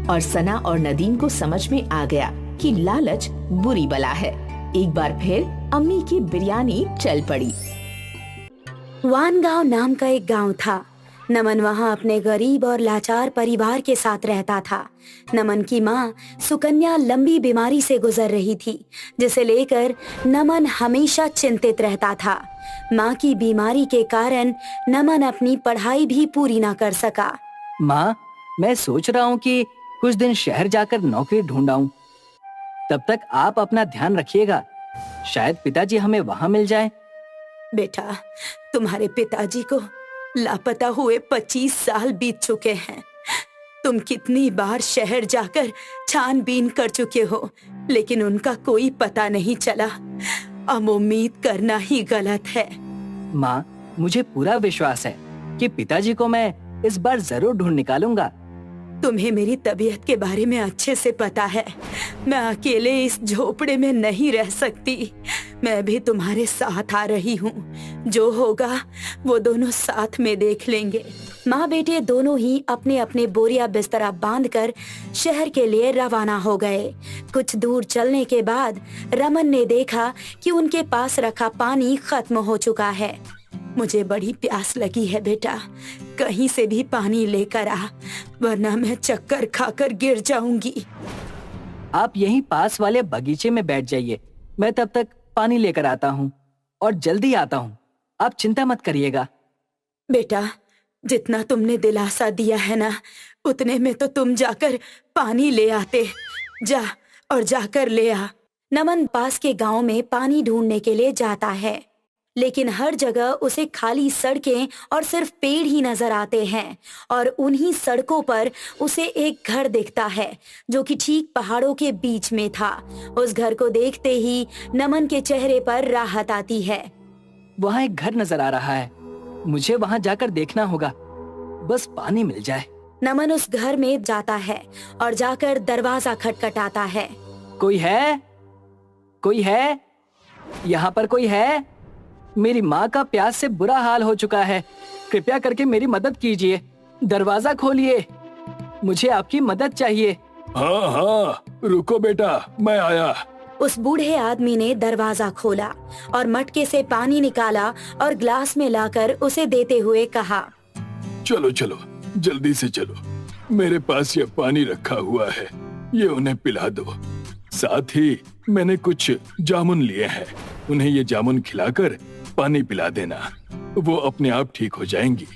और सना और नदीम को समझ में आ गया कि लालच बुरी बला है। एक बार फिर अम्मी की बिरयानी चल पड़ी। वानगांव नाम का एक गांव था। नमन वहां अपने गरीब और लाचार परिवार के साथ रहता था। नमन की माँ सुकन्या लंबी बीमारी से गुजर रही थी, जिसे लेकर नमन हमेशा चिंतित रहता था। माँ की बीमारी के कारण नमन अपनी पढ़ाई भी पूरी ना कर सका। माँ, मैं सोच रहा हूँ कि कुछ दिन शहर जाकर नौकरी ढूंढाऊं। तब तक आप अपना ध्यान रखिएगा, शायद पिताजी हमें वहाँ मिल जाएं। बेटा, तुम्हारे पिताजी को लापता हुए 25 साल बीत चुके हैं। तुम कितनी बार शहर जाकर छानबीन कर चुके हो, लेकिन उनका कोई पता नहीं चला। अब उम्मीद करना ही गलत है। माँ, मुझे पूरा विश्वास है कि पिताजी को मैं इस बार जरूर ढूंढ निकालूंगा। तुम्हें मेरी तबीयत के बारे में अच्छे से पता है। मैं अकेले इस झोपड़े में नहीं रह सकती। मैं भी तुम्हारे साथ आ रही हूँ। जो होगा वो दोनों साथ में देख लेंगे। माँ बेटे दोनों ही अपने अपने बोरिया बिस्तरा बांधकर शहर के लिए रवाना हो गए। कुछ दूर चलने के बाद रमन ने देखा कि उनके पास रखा पानी खत्म हो चुका है। मुझे बड़ी प्यास लगी है बेटा, कहीं से भी पानी लेकर आ, वरना मैं चक्कर खाकर गिर जाऊंगी। आप यहीं पास वाले बगीचे में बैठ जाइए, मैं तब तक पानी लेकर आता हूँ और जल्दी आता हूँ। आप चिंता मत करिएगा। बेटा, जितना तुमने दिलासा दिया है ना, उतने में तो तुम जाकर पानी ले आते। जा और जाकर ले आ। नमन पास के गांव में पानी ढूंढने के लिए जाता है, लेकिन हर जगह उसे खाली सड़कें और सिर्फ पेड़ ही नजर आते हैं। और उन्हीं सड़कों पर उसे एक घर दिखता है जो कि ठीक पहाड़ों के बीच में था। उस घर को देखते ही नमन के चेहरे पर राहत आती है। वहाँ एक घर नजर आ रहा है, मुझे वहाँ जाकर देखना होगा, बस पानी मिल जाए। नमन उस घर में जाता है और जाकर दरवाजा खटखटाता है। कोई है? कोई है? यहाँ पर कोई है? मेरी माँ का प्यास से बुरा हाल हो चुका है, कृपया करके मेरी मदद कीजिए। दरवाजा खोलिए, मुझे आपकी मदद चाहिए। हाँ हाँ, रुको बेटा, मैं आया। उस बूढ़े आदमी ने दरवाजा खोला और मटके से पानी निकाला और ग्लास में लाकर उसे देते हुए कहा, चलो चलो, जल्दी से चलो, मेरे पास ये पानी रखा हुआ है, ये उन्हें पिला दो। साथ ही मैंने कुछ जामुन लिए हैं, उन्हें ये जामुन खिलाकर पानी पिला देना, वो अपने आप ठीक हो जाएंगी।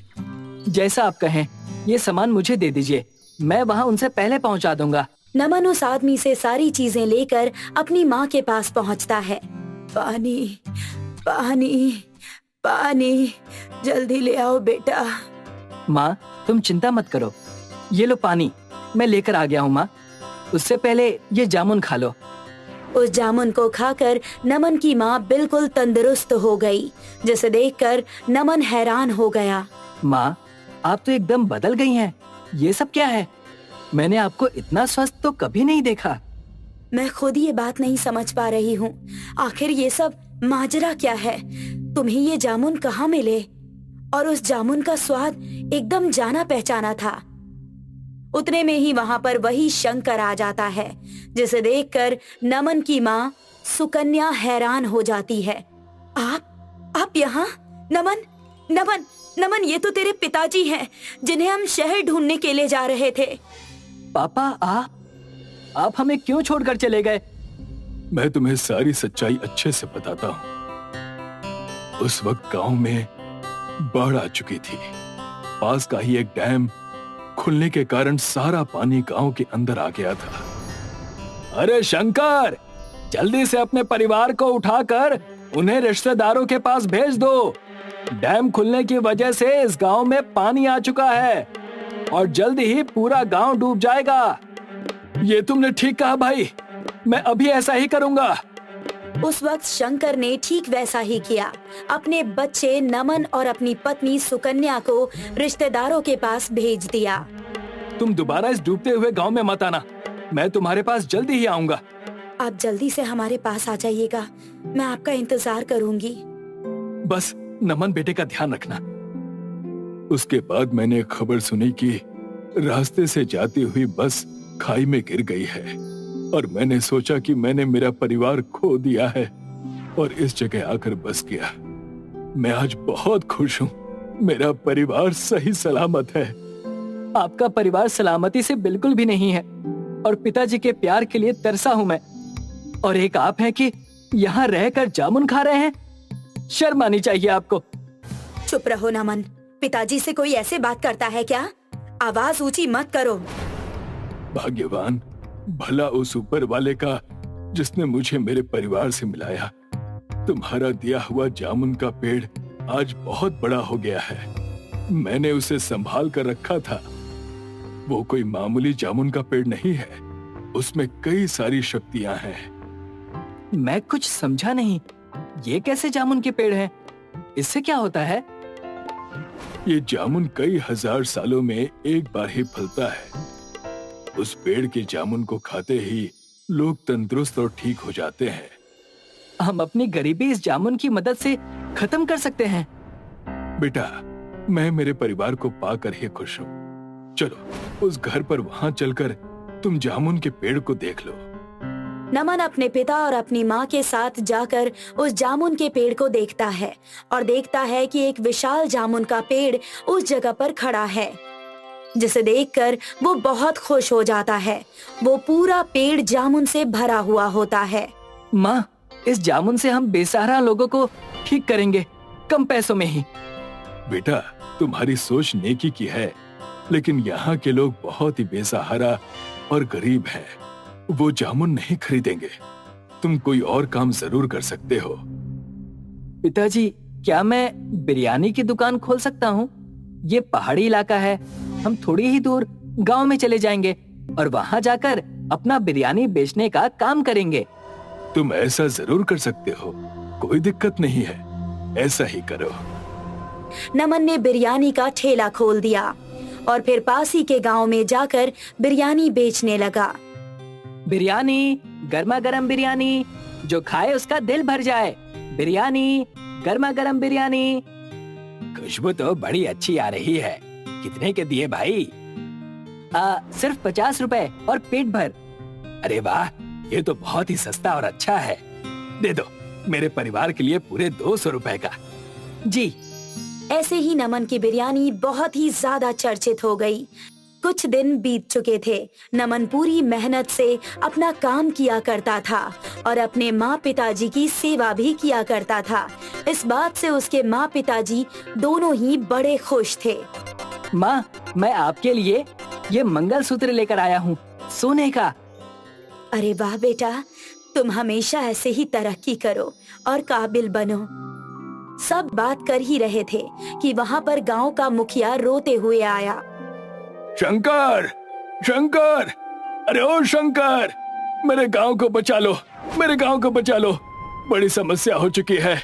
जैसा आप कहें, ये सामान मुझे दे दीजिए, मैं वहाँ उनसे पहले पहुँचा दूंगा। नमन उस आदमी से सारी चीजें लेकर अपनी माँ के पास पहुँचता है। पानी पानी पानी, जल्दी ले आओ बेटा। माँ, तुम चिंता मत करो, ये लो पानी, मैं लेकर आ गया हूँ माँ। उससे पहले ये जामुन खा लो। उस जामुन को खाकर नमन की माँ बिल्कुल तंदुरुस्त हो गई, जिसे देखकर नमन हैरान हो गया। माँ, आप तो एकदम बदल गई हैं। ये सब क्या है? मैंने आपको इतना स्वस्थ तो कभी नहीं देखा। मैं खुद ये बात नहीं समझ पा रही हूँ, आखिर ये सब माजरा क्या है? तुम्हें ये जामुन कहाँ मिले? और उस जामुन का स्वाद एकदम जाना पहचाना था। उतने में ही वहाँ पर वही शंकर आ जाता है, जिसे देखकर नमन की माँ सुकन्या हैरान हो जाती है। आप यहाँ? नमन नमन नमन, ये तो तेरे पिताजी हैं, जिन्हें हम शहर ढूंढने के लिए जा रहे थे। पापा, आप हमें क्यों छोड़कर चले गए? मैं तुम्हें सारी सच्चाई अच्छे से बताता हूँ। उस वक्त गांव में बाढ़ आ चुकी थी। पास का ही एक डैम खुलने के कारण सारा पानी गांव के अंदर आ गया था। अरे शंकर, जल्दी से अपने परिवार को उठाकर उन्हें रिश्तेदारों के पास भेज दो। डैम खुलने की वजह से इस गांव में पानी आ चुका है और जल्द ही पूरा गांव डूब जाएगा। ये तुमने ठीक कहा भाई, मैं अभी ऐसा ही करूंगा। उस वक्त शंकर ने ठीक वैसा ही किया। अपने बच्चे नमन और अपनी पत्नी सुकन्या को रिश्तेदारों के पास भेज दिया। तुम दोबारा इस डूबते हुए गांव में मत आना, मैं तुम्हारे पास जल्दी ही आऊंगा। आप जल्दी से हमारे पास आ जाइएगा, मैं आपका इंतजार करूंगी। बस नमन बेटे का ध्यान रखना। उसके बाद मैंने खबर सुनी कि रास्ते से जाती हुई बस खाई में गिर गई है और मैंने सोचा कि मैंने मेरा परिवार खो दिया है और इस जगह आकर बस गया। मैं आज बहुत खुश हूँ, मेरा परिवार सही सलामत है। आपका परिवार सलामती से बिल्कुल भी नहीं है और पिताजी के प्यार के लिए तरसा हूँ मैं। और एक आप हैं कि यहाँ रहकर जामुन खा रहे हैं, शर्म आनी चाहिए आपको। चुप रहो नमन, पिताजी से कोई ऐसे बात करता है क्या? आवाज ऊंची मत करो। भाग्यवान भला उस ऊपर वाले का जिसने मुझे मेरे परिवार से मिलाया। तुम्हारा दिया हुआ जामुन का पेड़ आज बहुत बड़ा हो गया है। मैंने उसे संभाल कर रखा था। वो कोई मामूली जामुन का पेड़ नहीं है, उसमें कई सारी शक्तियां हैं। मैं कुछ समझा नहीं, ये कैसे जामुन के पेड़ हैं? इससे क्या होता है? ये जामुन कई हजार सालों में एक बार ही फलता है। उस पेड़ के जामुन को खाते ही लोग तंदुरुस्त और ठीक हो जाते हैं। हम अपनी गरीबी इस जामुन की मदद से खत्म कर सकते हैं। बेटा, मैं मेरे परिवार को पाकर ही खुश हूँ। चलो उस घर पर वहाँ चलकर तुम जामुन के पेड़ को देख लो। नमन अपने पिता और अपनी माँ के साथ जाकर उस जामुन के पेड़ को देखता है और देखता है कि एक विशाल जामुन का पेड़ उस जगह पर खड़ा है, जिसे देखकर वो बहुत खुश हो जाता है। वो पूरा पेड़ जामुन से भरा हुआ होता है। माँ, इस जामुन से हम बेसहारा लोगों को ठीक करेंगे, कम पैसों में ही। बेटा, तुम्हारी सोच नेकी की है, लेकिन यहाँ के लोग बहुत ही बेसहारा और गरीब हैं। वो जामुन नहीं खरीदेंगे। तुम कोई और काम जरूर कर सकते हो। पिताजी, क्या मैं बिरयानी की दुकान खोल सकता हूँ? ये पहाड़ी इलाका है, हम थोड़ी ही दूर गांव में चले जाएंगे और वहाँ जाकर अपना बिरयानी बेचने का काम करेंगे। तुम ऐसा जरूर कर सकते हो, कोई दिक्कत नहीं है, ऐसा ही करो। नमन ने बिरयानी का ठेला खोल दिया और फिर पास ही के गांव में जाकर बिरयानी बेचने लगा। बिरयानी, गर्मा गर्म बिरयानी, जो खाए उसका दिल भर जाए। बिरयानी, गर्मा गर्म बिरयानी। खुशबू तो बड़ी अच्छी आ रही है। कितने के दिए भाई? सिर्फ 50 रुपए और पेट भर। अरे वाह, ये तो बहुत ही सस्ता और अच्छा है। दे दो, मेरे परिवार के लिए पूरे 200 रुपए का। जी। ऐसे ही नमन की बिरयानी बहुत ही ज्यादा चर्चित हो गई। कुछ दिन बीत चुके थे। नमन पूरी मेहनत से अपना काम किया करता था और अपने माँ पिताजी की सेवा भी किया करता था। इस बात से उसके माँ पिताजी दोनों ही बड़े खुश थे। माँ, मैं आपके लिए ये मंगलसूत्र लेकर आया हूँ, सोने का। अरे वाह बेटा, तुम हमेशा ऐसे ही तरक्की करो और काबिल बनो। सब बात कर ही रहे थे कि वहाँ पर गांव का मुखिया रोते हुए आया। शंकर, शंकर, अरे ओ शंकर, मेरे गांव को बचा लो, मेरे गांव को बचा लो, बड़ी समस्या हो चुकी है।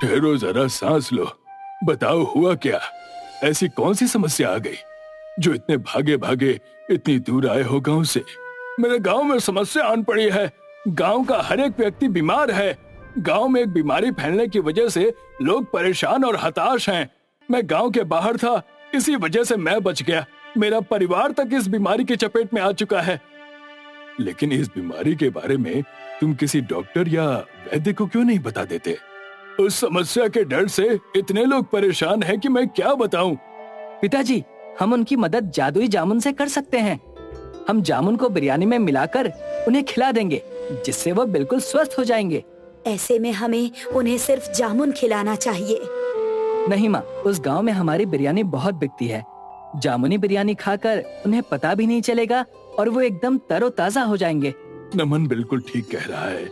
ठहरो जरा, सांस लो, बताओ हुआ क्या? ऐसी कौन सी समस्या आ गई जो इतने भागे भागे इतनी दूर आए हो गांव से? मेरे गांव में समस्या आन पड़ी है। गांव का हर एक व्यक्ति बीमार है। गांव में एक बीमारी फैलने की वजह से लोग परेशान और हताश हैं। मैं गांव के बाहर था, इसी वजह से मैं बच गया। मेरा परिवार तक इस बीमारी की चपेट में आ चुका है। लेकिन इस बीमारी के बारे में तुम किसी डॉक्टर या वैद्य को क्यों नहीं बता देते? उस समस्या के डर से इतने लोग परेशान हैं कि मैं क्या बताऊं। पिताजी, हम उनकी मदद जादुई जामुन से कर सकते हैं। हम जामुन को बिरयानी में मिलाकर उन्हें खिला देंगे, जिससे वो बिल्कुल स्वस्थ हो जाएंगे। ऐसे में हमें उन्हें सिर्फ जामुन खिलाना चाहिए। नहीं माँ, उस गांव में हमारी बिरयानी बहुत बिकती है। जामुनी बिरयानी खाकर उन्हें पता भी नहीं चलेगा और वो एकदम तरोताजा हो जाएंगे। नमन बिल्कुल ठीक कह रहा है,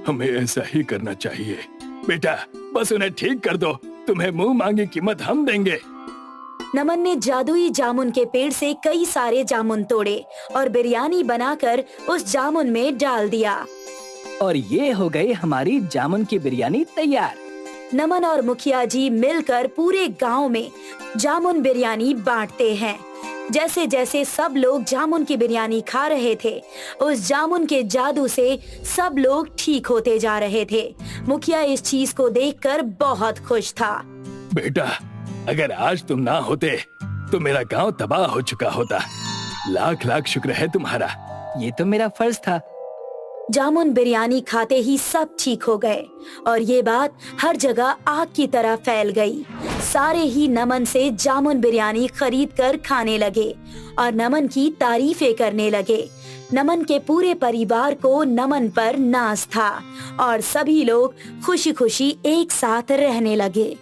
हमें ऐसा ही करना चाहिए। बेटा, बस उन्हें ठीक कर दो, तुम्हें मुंह मांगी कीमत हम देंगे। नमन ने जादुई जामुन के पेड़ से कई सारे जामुन तोड़े और बिरयानी बनाकर उस जामुन में डाल दिया। और ये हो गई हमारी जामुन की बिरयानी तैयार। नमन और मुखिया जी मिलकर पूरे गांव में जामुन बिरयानी बांटते हैं। जैसे जैसे सब लोग जामुन की बिरयानी खा रहे थे, उस जामुन के जादू से सब लोग ठीक होते जा रहे थे। मुखिया इस चीज को देखकर बहुत खुश था। बेटा, अगर आज तुम ना होते तो मेरा गांव तबाह हो चुका होता। लाख लाख शुक्र है तुम्हारा। ये तो मेरा फर्ज था। जामुन बिरयानी खाते ही सब ठीक हो गए और ये बात हर जगह आग की तरह फैल गई। सारे ही नमन से जामुन बिरयानी खरीद कर खाने लगे और नमन की तारीफें करने लगे। नमन के पूरे परिवार को नमन पर नाज था और सभी लोग खुशी खुशी एक साथ रहने लगे।